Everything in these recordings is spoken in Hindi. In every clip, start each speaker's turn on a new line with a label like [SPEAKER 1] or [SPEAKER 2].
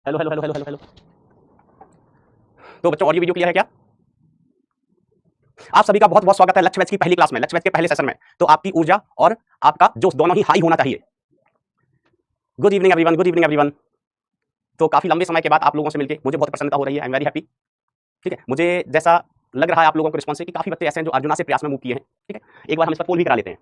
[SPEAKER 1] Hello hello hello hello hello hello. तो बच्चों, ऑडियो वीडियो क्लियर है क्या? आप सभी का बहुत बहुत स्वागत है लक्ष्य बैच की पहली क्लास में, लक्ष्य बैच के पहले सेशन में। तो आपकी ऊर्जा और आपका जोश दोनों ही हाई होना चाहिए। Good evening everyone, good evening everyone. तो काफी लंबे समय के बाद आप लोगों से मिलकर मुझे बहुत प्रसन्नता हो रही है। I am very happy. ठीक है, मुझे जैसा लग रहा है आप लोगों को रिस्पॉन्स से कि काफी बच्चे ऐसे हैं जो अर्जुना से प्रयास में मूव किए हैं। ठीक है, एक बार हम इस पर पोल भी करा लेते हैं।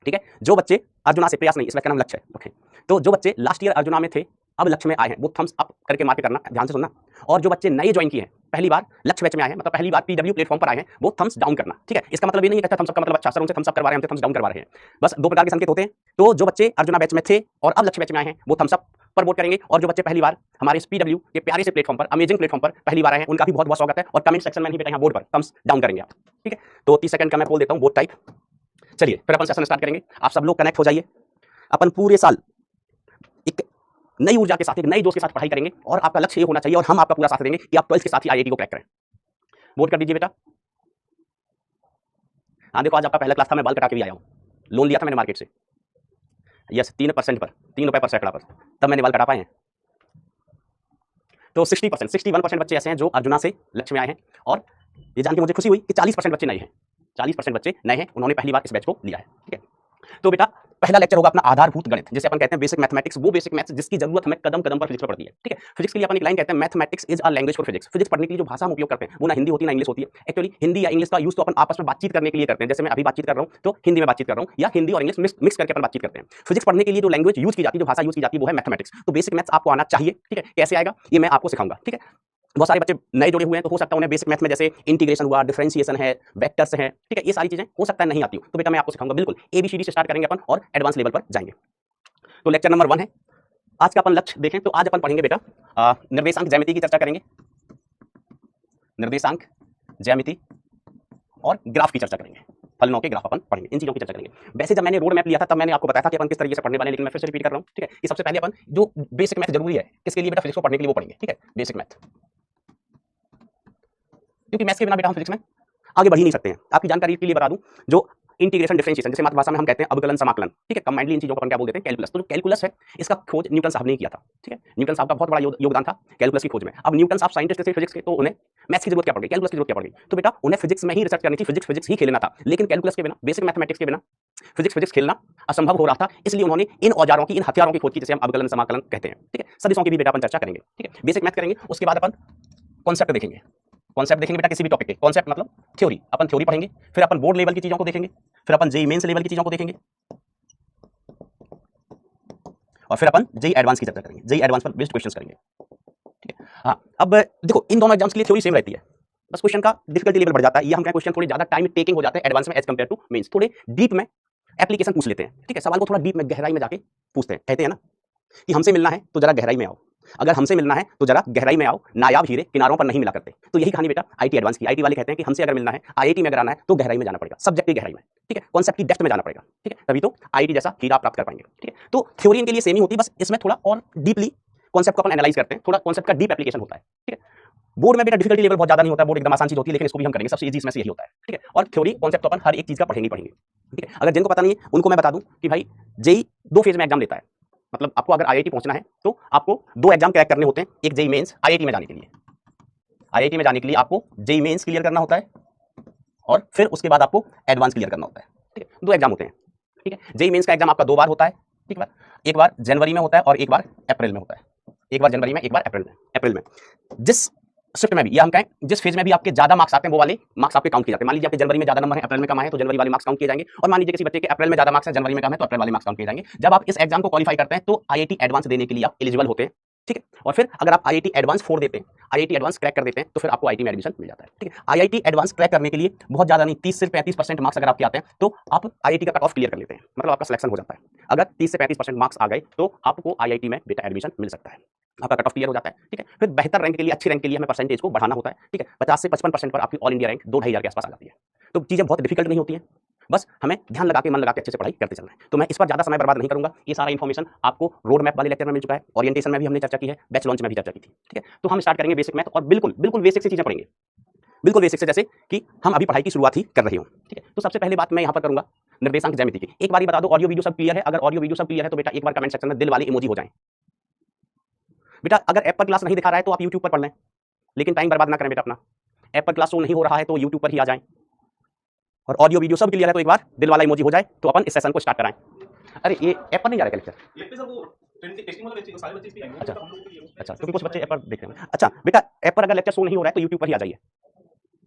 [SPEAKER 1] ठीक है, जो बच्चे अर्जुना से प्रयास नहीं, इस व्याख्यान में लक्ष्य है। ओके, तो जो बच्चे लास्ट ईयर अर्जुना में थे अब लक्ष्य में आए हैं वो थम्स अप करके मार्क करना, ध्यान से सुनना। और जो बच्चे नए ज्वाइन किए हैं, पहली बार लक्ष्य बैच में आए हैं, मतलब पहली बार पीडब्ल्यू प्लेटफॉर्म पर आए हैं, वो थम्स डाउन करना। ठीक है, इसका मतलब ये नहीं है कि थम्स अप का मतलब अच्छा सर उनसे थम्स अप करवा रहे हैं, हम थम्स डाउन करवा रहे हैं। बस दो प्रकार के संकेत होते हैं। तो जो बच्चे अर्जुना बैच में थे और अब लक्ष्य बैच में आए हैं वो थम्स अप पर वोट करेंगे, और जो बच्चे पहली बार हमारे पीडब्ल्यू के प्यारे से प्लेटफॉर्म पर, अमेजिंग प्लेटफॉर्म पर पहली बार आए हैं, उनका भी बहुत बहुत स्वागत है। और कमेंट सेक्शन में नहीं बेटा, यहाँ बोर्ड पर थम्स डाउन करेंगे आप। ठीक है, तो 30 सेकंड का मैं बोल देता हूँ, वोट टाइप। चलिए फिर अपन सेशन स्टार्ट करेंगे। आप सब लोग कनेक्ट हो जाइए। अपन पूरे साल एक नई ऊर्जा के साथ, एक नई जोश के साथ पढ़ाई करेंगे, और आपका लक्ष्य ये होना चाहिए और हम आपका पूरा साथ देंगे कि आप 12th के साथ ही आईआईटी को क्रैक करें। वोट कर दीजिए बेटा। हाँ देखो, आज आपका पहला क्लास था, मैं बाल कटा के भी आया हूँ। लोन लिया था मैंने मार्केट से। यस, 3% पर, 3 रुपए पर सैकड़ा पर, तब मैंने बाल कटा पाए हैं। तो 60%, 61% बच्चे ऐसे हैं जो अर्जुना से लक्ष्य में आए हैं, और ये जान के मुझे खुशी हुई कि 40% बच्चे नए हैं। 40% बच्चे नए हैं, उन्होंने पहली बार इस बैच को लिया है। ठीक है, तो बेटा पहला लेक्चर होगा अपना आधारभूत गणित, जिसे अपन कहते हैं बेसिक मैथमेटिक्स, वो बेसिक मैथ्स जिसकी जरूरत हमें कदम कदम पर फिजिक्स में पड़ती है। ठीक है, फिजिक्स के लिए अपन एक लाइन कहते हैं, mathematics is a language for physics. Physics पढ़ने के लिए जो भाषा हम उपयोग करते हैं वो ना हिंदी होती है ना इंग्लिश होती है। एक्चुअली हिंदी या इंग्लिश का यूज तो अपन आपस में बातचीत करने के लिए करते हैं, जैसे मैं अभी बातचीत कर रहा हूँ तो हिंदी में बातचीत कर रहा हूँ, या हिंदी और इंग्लिश मिक्स करके अपन बातचीत करते हैं। फिजिक्स पढ़ने के लिए जो लैंग्वेज यूज की जाती है, जो भाषा यूज की जाती है, वो है मैथमेटिक्स। तो बेसिक मैथ्स आपको आना चाहिए। ठीक है, कैसे आएगा ये मैं आपको सिखाऊंगा। ठीक है, बहुत सारे बच्चे नए जुड़े हुए हैं, तो हो सकता है उन्हें बेसिक मैथ में जैसे इंटीग्रेशन हुआ, डिफरेंशिएशन है, वेक्टर्स हैं, ठीक है, ये सारी चीजें हो सकता है नहीं आती हो, तो बेटा मैं आपको सिखाऊंगा। बिल्कुल एबीसीडी से स्टार्ट करेंगे अपन और एडवांस लेवल पर जाएंगे। तो लेक्चर नंबर 1 है आज का। अपन लक्ष्य देखें तो आज अपन पढ़ेंगे बेटा निर्देशांक ज्यामिति की चर्चा करेंगे, निर्देशांक ज्यामिति और ग्राफ की चर्चा करेंगे। फलनों के ग्राफ अपन पढ़ेंगे, इन चीजों की चर्चा करेंगे। वैसे जब मैंने रोड मैप लिया था तब मैंने आपको बताया था कि अपन किस तरीके से पढ़ने वाले हैं, लेकिन मैं फिर से रिपीट कर रहा हूँ। ठीक है, कि सबसे पहले अपन जो बेसिक मैथ जरूरी है किसके लिए बेटा, फिजिक्स को पढ़ने के लिए वो पढ़ेंगे। ठीक है, बेसिक मैथ, क्योंकि मैथ्स के बिना बेटा हम फिजिक्स में आगे बढ़ ही नहीं सकते हैं। आपकी जानकारी के लिए बता दूं, जो इंटीग्रेशन डिफरेंशिएशन जैसे मातृभाषा में हम कहते हैं अवकलन समाकलन, ठीक है, कंबाइंडली इन चीजों को अपन क्या बोल देते हैं, कैलकुलस। तो जो कैलकुलस है इसका खोज न्यूटन साहब ने किया था। ठीक है, न्यूटन साहब का बहुत बड़ा योगदान था कैलकुलस की खोज में। अब न्यूटन साहब साइंटिस्ट थे फिजिक्स के, तो उन्हें मैथ्स की जरूरत क्या पड़ गई, कैलकुलस की जरूरत क्या पड़ गई। तो बेटा उन्हें फिजिक्स में ही रिसर्च करनी थी, फिजिक्स फिजिक्स ही खेलना था, लेकिन कैलकुलस के बिना, बेसिक मैथमेटिक्स के बिना फिजिक्स फिजिक्स खेलना असंभव हो रहा था। इसलिए उन्होंने इन औजारों की, इन हथियारों की खोज की, जिसे हम अवकलन समाकलन कहते हैं। ठीक है, सदिशों की भी बेटा अपन चर्चा करेंगे। ठीक है, बेसिक मैथ करेंगे, उसके बाद अपन कॉन्सेप्ट देखेंगे। कॉन्सेप्ट देखेंगे बेटा किसी भी टॉपिक के, कॉन्सेप्ट मतलब थ्योरी, अपन थ्योरी पढ़ेंगे। फिर अपन बोर्ड लेवल की चीजों को देखेंगे, फिर अपन जेईई मेंस लेवल की चीजों को देखेंगे, और फिर अपन जेईई एडवांस की चर्चा करेंगे, जेईई एडवांस पर बेस्ड क्वेश्चंस करेंगे। ठीक है, हाँ अब देखो इन दोनों एग्जाम्स के लिए थ्योरी सेम रहती है, बस क्वेश्चन का डिफिकल्टी लेवल बढ़ जाता है। ये हम क्या, क्वेश्चन थोड़े ज्यादा टाइम टेकिंग हो जाते हैं एडवांस में एज कंपेयर टू मेंस, थोड़े डीप में एप्लीकेशन पूछ लेते हैं। ठीक है, सवाल को थोड़ा डीप में गहराई में जाके पूछते हैं। कहते हैं ना कि हमसे मिलना है तो जरा गहराई में आओ, अगर हमसे मिलना है तो जरा गहराई में आओ, नायाब हीरे किनारों पर नहीं मिला करते। तो यही कहानी बेटा आईटी एडवांस की। आईटी वाले कहते हैं कि हमसे अगर मिलना है, आईआईटी में अगर आना है तो गहराई में जाना पड़ेगा, सब्जेक्ट की गहराई में। ठीक है, कॉन्सेप्ट की डेप्थ में जाना पड़ेगा। ठीक है, तभी तो आईआईटी जैसा हीरा प्राप्त कर पाएंगे। ठीक है, तो थ्योरी इनके लिए सेम ही होती है, बस इसमें थोड़ा और डीपली कॉन्सेप्ट को अपन एनालाइज करते हैं, थोड़ा कॉन्सेप्ट का डीप एप्लीकेशन होता है। ठीक है, बोर्ड में बेटा डिफिकल्टी लेवल बहुत ज्यादा नहीं होता है, बोर्ड एकदम आसान चीज होती है, लेकिन इसको भी हम करेंगे, सबसे इजी इसमें से यही होता है। ठीक है, और थ्योरी कॉन्सेप्ट तो अपन हर एक चीज का पढ़ेंगे पढ़ेंगे। ठीक है, अगर जिनको पता नहीं है उनको मैं बता दूं कि भाई जेई 2 फेज में एग्जाम लेता है, मतलब आपको अगर आईआईटी पहुंचना है तो आपको 2 एग्जाम क्रैक करने होते हैं। एक जेईई मेंस आईआईटी में जाने के लिए, आईआईटी में जाने के लिए आपको जेईई मेंस क्लियर करना होता है, और फिर उसके बाद आपको एडवांस क्लियर करना होता है। ठीक है, 2 एग्जाम होते हैं। ठीक है, जेईई मेंस का एग्जाम आपका 2 बार होता है। ठीक है, एक बार जनवरी में होता है और एक बार अप्रैल में होता है। एक बार जनवरी में, एक बार अप्रैल में। जिस शिफ्ट में भी, या हम कहें जिस फेज में भी आपके ज्यादा मार्क्स आते हैं वो वाले मार्क्स आपके काउंट किए जाते हैं। मान लीजिए आपके जनवरी में ज्यादा नंबर है, अप्रैल में कम आए, तो जनवरी वाले मार्क्स काउंट किए जाएंगे। और मान लीजिए किसी बच्चे के अप्रैल में ज्यादा मार्क्स है, जनवरी में कम है, तो अप्रैल वाले मार्क्स काउंट किए जाएंगे। जब आप इस एग्जाम को क्वालिफाई करते हैं तो आईआईटी एडवांस देने के लिए आप एलिजिबल होते हैं। ठीक है, और फिर अगर आप आईआईटी एडवांस 4 देते हैं, आईआईटी एडवांस क्रैक कर देते हैं, तो फिर आपको आईआईटी में एडमिशन मिल जाता है। ठीक है, आईआईटी एडवांस क्रैक करने के लिए बहुत ज्यादा नहीं, 30 से 35% मार्क्स अगर आपके आते हैं तो आप आईआईटी का कट ऑफ क्लियर कर लेते हैं, मतलब आपका सिलेक्शन हो जाता है। अगर 30 से 35% मार्क्स आ गए तो आपको आईआईटी में बेटा एडमिशन मिल सकता है, आपका कट ऑफ क्लियर हो जाता है। ठीक है, फिर बेहतर रैंक के लिए, अच्छी रैंक के लिए हमें परसेंटेज को बढ़ाना होता है। ठीक है, 50 से 55% पर आपकी ऑल इंडिया रैंक 2-2.5 के आसपास आ जाती है। तो चीजें बहुत डिफिकल्ट नहीं होती हैं, बस हमें ध्यान लगा के, मन लगा के अच्छे से पढ़ाई करते चलना है। तो मैं इस पर ज्यादा समय बर्बाद नहीं करूंगा, ये सारा इन्फॉर्मेशन आपको रोड मैप वाले लेक्चर में मिल चुका है, ओरिएंटेशन में भी हमने चर्चा की है, बैच लॉन्च में भी चर्चा की थी। ठीक है, तो हम स्टार्ट करेंगे बेसिक मैथ, और बिल्कुल बिल्कुल बेसिक से चीजें पढ़ेंगे, बिल्कुल बेसिक से, जैसे कि हम अभी पढ़ाई की शुरुआत ही कर रहे हो। ठीक है, तो सबसे पहले बात मैं यहाँ पर करूंगा निर्देशांक ज्यामिति की। एक बार बता दो ऑडियो वीडियो सब क्लियर है? अगर ऑडियो वीडियो सब क्लियर है तो बेटा एक बार कमेंट सेक्शन में दिल वाले इमोजी हो जाएं। बेटा अगर ऐप पर क्लास नहीं दिखा रहा है तो आप यूट्यूब पर पढ़ लें, लेकिन टाइम बर्बाद ना करें बेटा अपना। ऐप पर क्लास शो नहीं हो रहा है तो यूट्यूब पर ही आ जाएं, और ऑडियो वीडियो सब क्लियर है तो एक बार दिल वाला इमोजी हो जाए तो अपन इस सेशन को स्टार्ट कराएं। अरे ये ऐप पर नहीं जा रहा है लेक्चर? अच्छा अच्छा, क्योंकि कुछ बच्चे ऐप पर देख रहे हैं। अच्छा बेटा ऐप पर अगर लेक्चर शो नहीं हो रहा है तो यूट्यूब पर ही आ जाइए।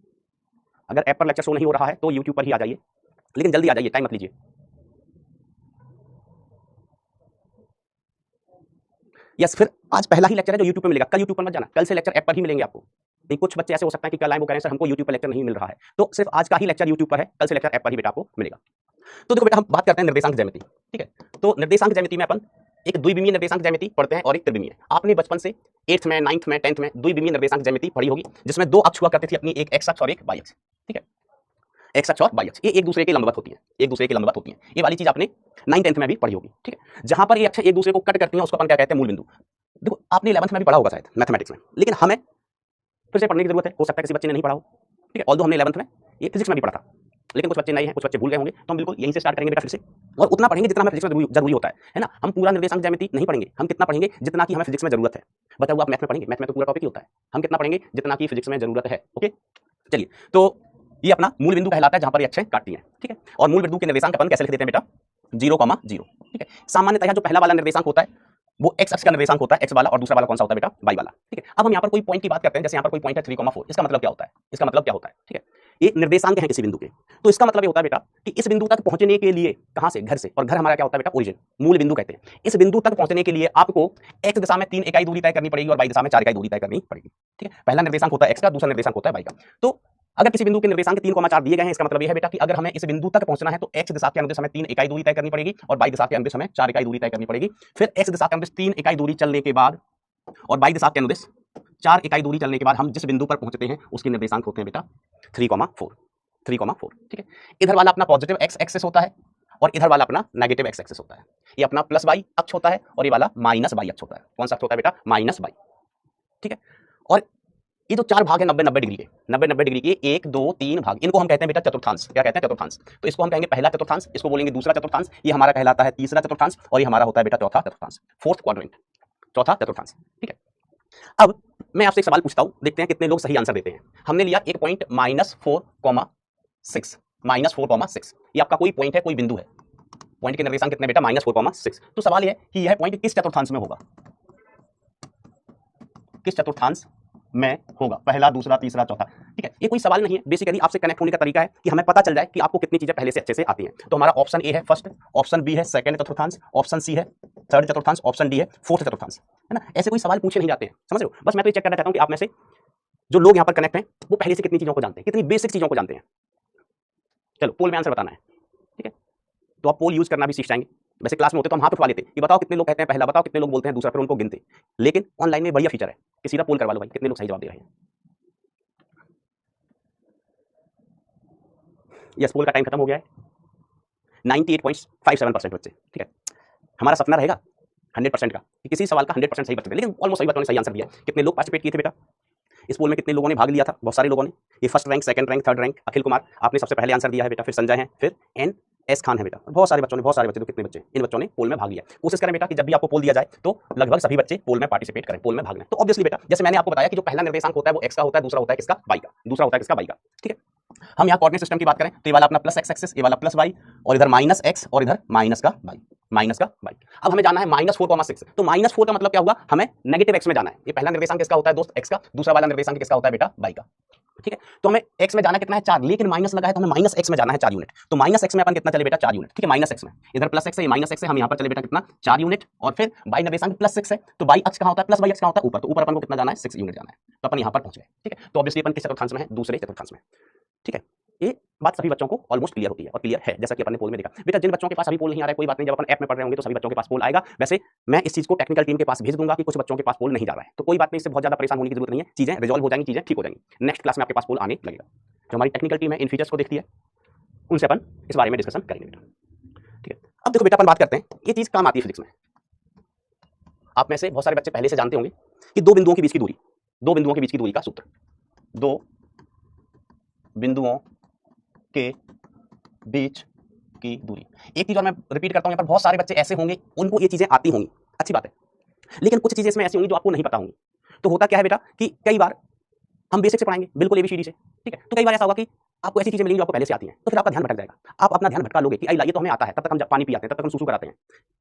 [SPEAKER 1] अगर ऐप पर लेक्चर शो नहीं हो रहा है तो यूट्यूब पर ही आ जाइए, लेकिन जल्दी आ जाइए, टाइम मत लीजिए। यस, फिर आज पहला ही लेक्चर है जो यूट्यूब पे मिलेगा, कल यूट्यूब पर मत जाना, कल से लेक्चर ऐप पर ही मिलेंगे आपको। नहीं, कुछ बच्चे ऐसे हो सकते हैं कि कल आए वो कह रहे हैं सर हमको यूट्यूब पर लेक्चर नहीं मिल रहा है, तो सिर्फ आज का ही लेक्चर यूट्यूब पर है, कल से लेक्चर ऐप पर ही बेटा आपको मिलेगा। तो देखो बेटा हम बात करते हैं निर्देशांक ज्यामिति, ठीक है। तो निर्देशांक ज्यामिति में अपन एक द्विविमीय निर्देशांक ज्यामिति पढ़ते हैं और एक त्रिविमीय। आपने बचपन से 8th में 9th में 10th में द्विविमीय निर्देशांक ज्यामिति पढ़ी होगी, जिसमें दो अक्ष हुआ करती थी अपनी, एक एक्स अक्ष और एक वाई अक्ष, ठीक है। एक्स अक्ष और वाई अक्ष ये एक दूसरे के लंबवत होती है, एक दूसरे के लंबवत होती है। ये वाली चीज आपने 9th 10th में भी पढ़ी होगी, ठीक है। जहां पर ये अक्ष एक दूसरे को कट करती हैं उसको अपन क्या कहते हैं, मूल बिंदु। देखो आपने 11th में भी पढ़ा होगा शायद मैथमेटिक्स में, लेकिन हमें फिर से पढ़ने की जरूरत है, हो सकता है किसी बच्चे ने नहीं पढ़ा हो, ठीक है। ऑल्दो हमने 11th में ये फिजिक्स में भी पढ़ा था, लेकिन कुछ बच्चे नए हैं, कुछ बच्चे भूल गए होंगे, तो हम बिल्कुल यहीं से स्टार्ट करेंगे बेटा फिर से, और उतना पढ़ेंगे जितना हमें फिजिक्स में जरूरी होता है ना। हम पूरा निर्देशांक ज्यामिति नहीं पढ़ेंगे, हम कितना पढ़ेंगे जितना कि हमें फिजिक्स में जरूरत है। बचा हुआ आप मैथ में पढ़ेंगे, मैथ में तो पूरा टॉपिक ही होता है, हम कितना पढ़ेंगे जितना कि फिजिक्स में जरूरत है। ओके चलिए, तो ये अपना मूल बिंदु कहलाता है जहां पर ये अक्षें काटती हैं, ठीक है। और मूल बिंदु के निर्देशांक अपन कैसे लिख देते हैं बेटा, 0,0, ठीक है। सामान्यतः जो पहला वाला निर्देशांक होता है वो एक्स अक्ष का निर्देशांक होता है, एक्स वाला, और दूसरा वाला कौन सा होता है बेटा, वाई वाला, ठीक है। अब हम यहाँ पर कोई पॉइंट की बात करते हैं, जैसे यहाँ पर कोई पॉइंट है 3,4, इसका मतलब क्या होता है, इसका मतलब क्या होता है, ठीक है। ये निर्देशांक है किसी बिंदु के, तो इसका मतलब ये होता है बेटा कि इस बिंदु तक पहुंचने के लिए कहां से, घर से, और घर हमारा क्या होता है बेटा, ओरिजिन, मूल बिंदु कहते हैं। इस बिंदु तक पहुंचने के लिए आपको एक्स दिशा में 3 इकाई दूरी तय करनी पड़ेगी और वाई दिशा में 4 इकाई दूरी तय करनी पड़ेगी, ठीक है। पहला निर्देशांक होता है एक्स का, दूसरा निर्देशांक होता है वाई का। तो अगर किसी बिंदु के निर्देशांक 3,4 दिए गए हैं, इसका मतलब यह है बेटा कि अगर हमें इस बिंदु तक पहुंचना है तो एक्स दिशा के अनुदिश हमें 3 इकाई दूरी तय करनी पड़ेगी और वाई दिशा के अनुदिश हमें 4 इकाई दूरी तय करनी पड़ेगी। फिर एक्स दिशा के अनुदिश 3 इकाई दूरी चलने के बाद और वाई दिशा के अनुदिश 4 इकाई दूरी चलने के बाद हम जिस बिंदु पर पहुंचते हैं उसके निर्देशांक होते हैं बेटा 3,4, ठीक है। इधर वाला अपना पॉजिटिव एक्स एक्सिस होता है और इधर वाला अपना नेगेटिव एक्स एक्सिस होता है। ये अपना प्लस वाई अक्ष होता है और ये वाला माइनस वाई अक्ष होता है। कौन सा अक्ष होता है बेटा, माइनस वाई, ठीक है। और ये जो 4 भाग है 90-90 डिग्री के, 90-90 डिग्री के 1 2 3 भाग, इनको हम कहते हैं बेटा चतुर्थांश। क्या कहते हैं, चतुर्थांश। तो इसको हम कहेंगे पहला चतुर्थांश, इसको बोलेंगे दूसरा चतुर्थांश, ये हमारा कहलाता है तीसरा चतुर्थांश, और ये हमारा होता है बेटा चौथा चतुर्थांश, फोर्थ क्वाड्रेंट, चौथा चतुर्थांश, ठीक है। अब मैं आपसे एक सवाल पूछता हूं, देखते हैं कितने लोग सही आंसर देते हैं। हमने लिया एक पॉइंट -4,6, -4,6, ये आपका कोई पॉइंट है, कोई बिंदु है। पॉइंट के निर्देशांक कितने बेटा, -4,6। तो सवाल यह है कि यह पॉइंट किस चतुर्थांश में होगा, किस चतुर्थांश में होगा, पहला, दूसरा, तीसरा, चौथा, ठीक है। ये कोई सवाल नहीं है, बेसिकली आपसे कनेक्ट होने का तरीका है कि हमें पता चल जाए कि आपको कितनी चीजें पहले से अच्छे से आती हैं। तो हमारा ऑप्शन ए है फर्स्ट, ऑप्शन बी है सेकंड चतुर्थांश, ऑप्शन सी है थर्ड चतुर्थांश, ऑप्शन डी है फोर्थ चतुर्थांश, है ना। ऐसे कोई सवाल पूछे नहीं जाते हैं, समझ रहे हो। बस मैं तो ये चेक करना चाहता हूं कि आप में से जो लोग यहाँ पर कनेक्ट हैं वो पहले से कितनी चीजों को जानते हैं, कितनी बेसिक चीजों को जानते हैं। चलो पोल में आंसर बताना है, ठीक है। तो आप पोल यूज करना भी सीख जाएंगे। वैसे क्लास में होते तो हम हाथ उठवा लेते कि बताओ कितने लोग कहते हैं पहला, बताओ कितने लोग बोलते हैं दूसरा, फिर उनको गिनते। लेकिन ऑनलाइन में बढ़िया फीचर है कि सीधा पोल करवा लो भाई, कितने लोग सही जवाब दे रहे हैं। यस, पोल का टाइम खत्म हो गया है। 98.57% बच्चे, ठीक है। हमारा सपना रहेगा 100% का कि किसी सवाल का 100% सही बच्चे दें, लेकिन ऑलमोस्ट सही बच्चों ने सही आंसर दिया। कितने लोग पार्टिसिपेट किए थे बेटा इस पोल में, कितने लोगों ने भाग लिया था, बहुत सारे लोगों ने। ये first rank, second rank, third rank Akhil Kumar, आपने सबसे पहले आंसर दिया है बेटा, फिर संजय है, फिर NS खान है बेटा। बहुत सारे बच्चों ने, बहुत सारे बच्चे, तो कितने बच्चे, इन बच्चों ने पोल में भाग लिया। कोशिश करें बेटा कि जब भी आपको पोल दिया जाए तो लगभग सभी बच्चे पोल में पार्टिसिपेट करें, पोल में भाग लें। तो ऑब्वियसली बेटा जैसे मैंने आपको बताया कि जो पहला निर्देशांक होता है वो एक्स का होता है, दूसरा होता है किसका, वाई का, दूसरा होता है किसका, वाई का, ठीक है। हम यहाँ कोऑर्डिनेट सिस्टम की बात करें तो ये वाला अपना प्लस एक्स एक्सिस, ये वाला प्लस वाई, और इधर माइनस एक्स और इधर माइनस का वाई, माइनस का वाई। अब हमें जाना है -4,6, तो -4 का मतलब क्या होगा, हमें नेगेटिव एक्स में जाना है। ये पहला निर्देशांक किसका होता है दोस्त, एक्स का, दूसरा वाला निर्देशांक किसका होता है बेटा, वाई का, ठीक है। तो हमें एक्स में जाना कितना है, 4, लेकिन माइनस लगा है तो हमें माइनस एक्स में जाना है 4 यूनिट। तो माइनस एक्स में अपन कितना चले बेटा, 4 यूनिट, ठीक है। माइनस एक्स में इधर प्लस एक्स है, माइनस एक्स है, हम यहाँ पर चले बेटा कितना, 4 यूनिट। और फिर वाई निर्देशांक +6 है, तो वाई अक्ष कहाँ होता है, प्लस वाई अक्ष कहाँ होता है, ऊपर। तो ऊपर अपन को कितना जाना है, 6 यूनिट जाना है। तो अपन यहाँ पर पहुंच गए, ठीक है। तो ऑब्वियसली अपन किस चतुर्थांश में है, दूसरे चतुर्थांश में, ठीक है। ये बात सभी बच्चों को ऑलमोस्ट क्लियर होती है और क्लियर है, जैसा कि अपन ने पोल में देखा। बेटा जिन बच्चों के पास अभी पोल नहीं आ रहा है कोई बात नहीं, जब अपन ऐप में पढ़ रहे होंगे तो सभी बच्चों के पास पोल आएगा। वैसे मैं इस चीज को टेक्निकल टीम के पास भेज दूंगा कि कुछ बच्चों के पास पोल नहीं जा रहा है, तो कोई बात नहीं, इससे बहुत ज्यादा परेशान होने की जरूरत नहीं है, चीजें रिजॉल्व हो जाएंगी, चीजें ठीक हो जाएंगी। नेक्स्ट क्लास में आपके पास पोल आने लगेगा। जो हमारी टेक्निकल टीम है इन फीचर्स को देखती है, उनसे अपन इस बारे में डिस्कशन करेंगे बेटा, ठीक है। अब देखो बेटा अपन बात करते हैं, ये चीज काम आती है फिजिक्स में। आप में से बहुत सारे बच्चे पहले से जानते होंगे कि दो बिंदुओं के बीच की दूरी, दो बिंदुओं के बीच की दूरी का सूत्र, दो बिंदुओं के बीच की दूरी। एक चीज और मैं रिपीट करता हूं, यहाँ पर बहुत सारे बच्चे ऐसे होंगे उनको ये चीजें आती होंगी, अच्छी बात है। लेकिन कुछ चीजें इसमें ऐसी होंगी जो आपको नहीं पता होंगी। तो होता क्या है बेटा कि कई बार हम बेसिक से पढ़ाएंगे, बिल्कुल एबीसीडी से, ठीक है। तो कई बार ऐसा होगा कि आपको ऐसी चीजें मिलेंगी जो आपको पहले से आती हैं, तो फिर आपका ध्यान भटक जाएगा। आप अपना ध्यान भटका लोगे कि ये तो हमें आता है, तब तक हम जब पानी पी आते हैं, तब तक हम सुसु कराते हैं,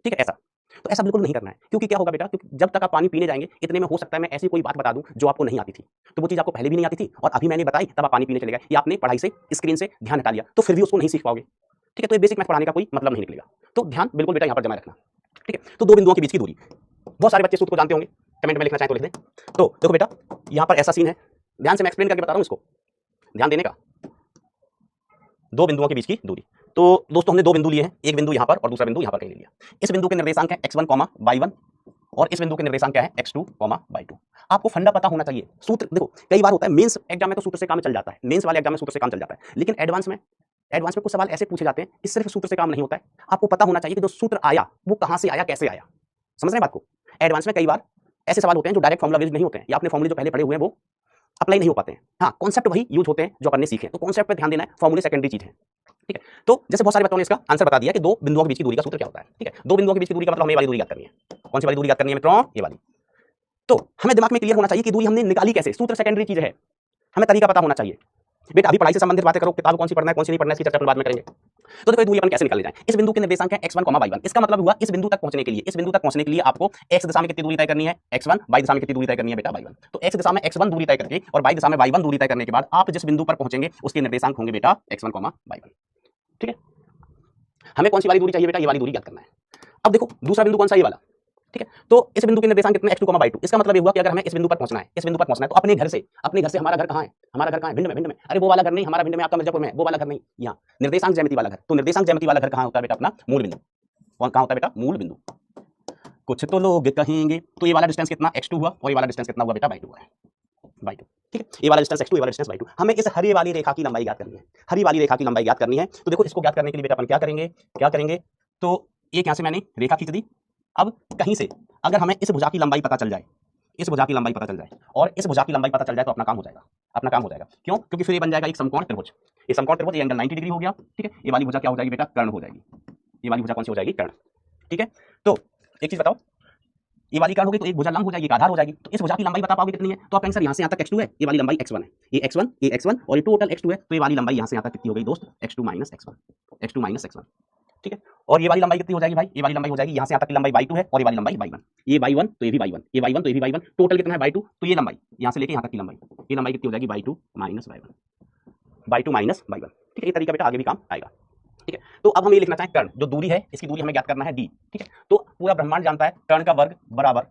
[SPEAKER 1] ठीक है ऐसा। तो ऐसा बिल्कुल नहीं करना है, क्योंकि क्या होगा बेटा, क्योंकि जब तक आप पानी पीने जाएंगे इतने में हो सकता है मैं ऐसी कोई बात बता दूं जो आपको नहीं आती थी। तो वो चीज आपको पहले भी नहीं आती थी और अभी मैंने बताई तब आप पानी पीने चले गए, या आपने पढ़ाई से स्क्रीन से ध्यान हटा लिया, तो फिर भी उसको नहीं सीख पाओगे, ठीक है। तो ये बेसिक मैथ पढ़ाने का कोई मतलब नहीं निकलेगा। तो ध्यान बिल्कुल बेटा यहाँ पर जमा रखना, ठीक है। तो दो बिंदुओं के बीच की दूरी, बहुत सारे बच्चे सूत्र को जानते होंगे, कमेंट में लिखना चाहें तो लिख दें। तो देखो बेटा यहाँ पर ऐसा सीन है, ध्यान से मैं एक्सप्लेन करके बता रहा हूँ, इसको ध्यान देने का। दो बिंदुओं के बीच की दूरी, तो दोस्तों हमने दो बिंदु लिए हैं, एक बिंदु यहाँ पर और दूसरा बिंदु यहाँ पर कहीं ले लिया। इस बिंदु के निर्देशांक है x1, y1 और इस बिंदु के निर्देशांक क्या है x2, y2। आपको फंडा पता होना चाहिए। सूत्र देखो कई बार होता है मेंस एग्जाम में तो सूत्र से काम चल जाता है, मेंस वाले एग्जाम में सूत्र से काम चल जाता है, लेकिन एडवांस में कुछ सवाल ऐसे पूछे जाते हैं कि सिर्फ सूत्र से काम नहीं होता है। आपको पता होना चाहिए कि जो सूत्र आया वो कहां से आया, कैसे आया। समझ रहे हैं बात को। एडवांस में कई बार ऐसे सवाल होते हैं जो डायरेक्ट फॉर्मुला बेस्ड नहीं होते हैं, या अपने फॉर्मूले जो पहले पढ़े हुए हैं वो अप्लाई नहीं हो पाते हैं। हाँ, कॉन्सेप्ट वही यूज होते हैं जो अपन ने सीखे, तो कॉन्सेप्ट पे ध्यान देना है, फॉर्मूले सेकेंडरी चीज है, ठीक है। तो जैसे बहुत सारे बच्चों ने इसका आंसर बता दिया कि दो बिंदुओं के बीच की दूरी का सूत्र क्या होता है, ठीक है। दो बिंदुओं के बीच की दूरी का मतलब हमें ये वाली दूरी याद करनी है। कौन सी वाली दूरी याद करनी है मित्रों? ये वाली। तो हमें दिमाग में क्लियर होना चाहिए कि दूरी हमने निकाली कैसे, सूत्र सेकेंडरी चीज है, हमें तरीका पता होना चाहिए। बेटा अभी पढ़ाई से संबंधित बातें करो, किताब कौन सी पढ़ना है कौन सी नहीं पढ़ना है इसकी चर्चा बाद में करेंगे। तो देखो दूरी अपन कैसे निकालने जाएं। इस बिंदु के निर्देशांक है x1, y1। इसका मतलब हुआ इस बिंदु तक पहुंचने के लिए आपको x दिशा में कितनी दूरी तय करनी है x1, y दिशा में कितनी दूरी तय करनी है बेटा y1। तो x दिशा में x1 दूरी तय करके और y दिशा में y1 दूरी तय करने के बाद आप जिस बिंदु पर पहुंचेंगे उसके निर्देशांक होंगे बेटा x1, y1, ठीक है। हमें कौन सी वाली दूरी चाहिए बेटा? ये वाली दूरी याद करना है। अब देखो दूसरा बिंदु कौन सा? ये वाला, ठीक है। तो इस बिंदु के निर्देशांक कितने x2, y2। इसका मतलब ये हुआ कि अगर हमें इस बिंदु पर पहुंचना है तो अपने घर से हमारा घर कहां है? हमारा घर कहां है? भिंड में। अरे वो वाला घर नहीं, हमारा भिंड में, आपका मिर्जापुर में, वो वाला घर नहीं, यहाँ निर्देशांक ज्यामिति वाला घर। तो निर्देशांक ज्यामिति वाला घर कहां होता है बेटा? अपना मूल बिंदु। कहां होता है बेटा? मूल बिंदु। कुछ तो लोग कहेंगे तो ये वाला डिस्टेंस कितना x2 हुआ और ये वाला डिस्टेंस कितना हुआ बेटा? y2 हुआ है, y2, ठीक है। ये वाला डिस्टेंस x2, ये वाला डिस्टेंस y2। हमें इस हरी वाली रेखा की लंबाई याद करनी है, हरी वाली रेखा की लंबाई याद करनी है। तो देखो इसको याद करने के लिए बेटा अपन क्या करेंगे, तो एक यहां से मैंने रेखा खींच दी। अब कहीं से अगर हमें इस भुजा की लंबाई पता चल जाए, और इस भुजा की लंबाई पता चल जाए तो अपना काम हो जाएगा। क्यों? क्योंकि फिर ये बन जाएगा एक समकोण त्रिभुज। ये समकोण त्रिभुज, ये एंगल 90 डिग्री हो गया, ठीक है। ये वाली भुजा क्या हो जाएगी बेटा? कर्ण हो जाएगी। ये वाली भुजा कौन सी हो जाएगी? कर्ण, ठीक है। तो एक चीज बताओ, ये वाली कर्ण होगी तो एक भुजा लंब हो जाएगी, एक आधार हो जाएगी। तो इस भुजा की लंबाई बता पाओगे कितनी है? तो आप कहेंगे सर यहाँ से यहाँ तक x2 है, ये वाली लंबाई x1 है, ये x1 और ये टोटल x2 है, तो ये वाली लंबाई यहाँ से यहाँ तक कितनी हो गई दोस्त? x2 माइनस x1, ठीक है। और ये वाली लंबाई कितनी हो जाएगी भाई? ये वाली लंबाई हो जाएगी यहाँ से यहाँ तक की लंबाई y2 है और ये वाली लंबाई y1। ये y1 तो ये भी y1, ये y1 तो ये भी y1, टोटल कितना है? y2। तो ये लंबाई यहाँ से लेके यहाँ तक की लंबाई, ये लंबाई कितनी हो जाएगी? y2 माइनस y1, ठीक है। ये तरीका बेटा आगे भी काम आएगा, ठीक है। तो अब हम ये लिखना चाहें कर्ण, जो दूरी है इसकी दूरी हमें ज्ञात करना है d, ठीक है। तो पूरा ब्रह्मांड जानता है कर्ण का वर्ग बराबर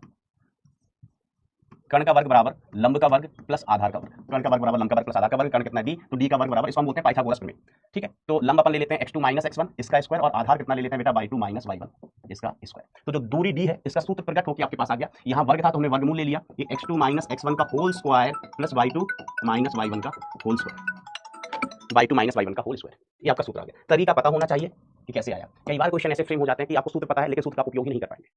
[SPEAKER 1] लंब का वर्ग प्लस आधार का वर्ग। कर्ण का वर्ग बराबर लंब का वर्ग प्लस आधार का वर्ग। कर्ण कितना है? d। तो d का वर्ग बराबर, इसको हम बोलते हैं पाइथागोरस प्रमेय, ठीक है। तो लंब अपन ले लेते हैं x2 माइनस x1 इसका स्क्वायर, और आधार कितना ले लेते हैं बेटा? y2 माइनस y1 इसका स्क्वायर। तो जो दूरी d है इसका सूत्र प्रकट होकर आपके पास आ गया। यहाँ वर्ग था तो हमने वर्गमूल ले लिया, ये x2 माइनस x1 का whole square plus y2 minus y1 का होल स्क्वायर, ये आपका सूत्र आ गया। तरीका पता होना चाहिए कि कैसे आया। कई बार क्वेश्चन ऐसे फ्रेम हो जाते हैं कि आपको सूत्र पता है लेकिन सूत्र का उपयोग ही नहीं कर पाएंगे,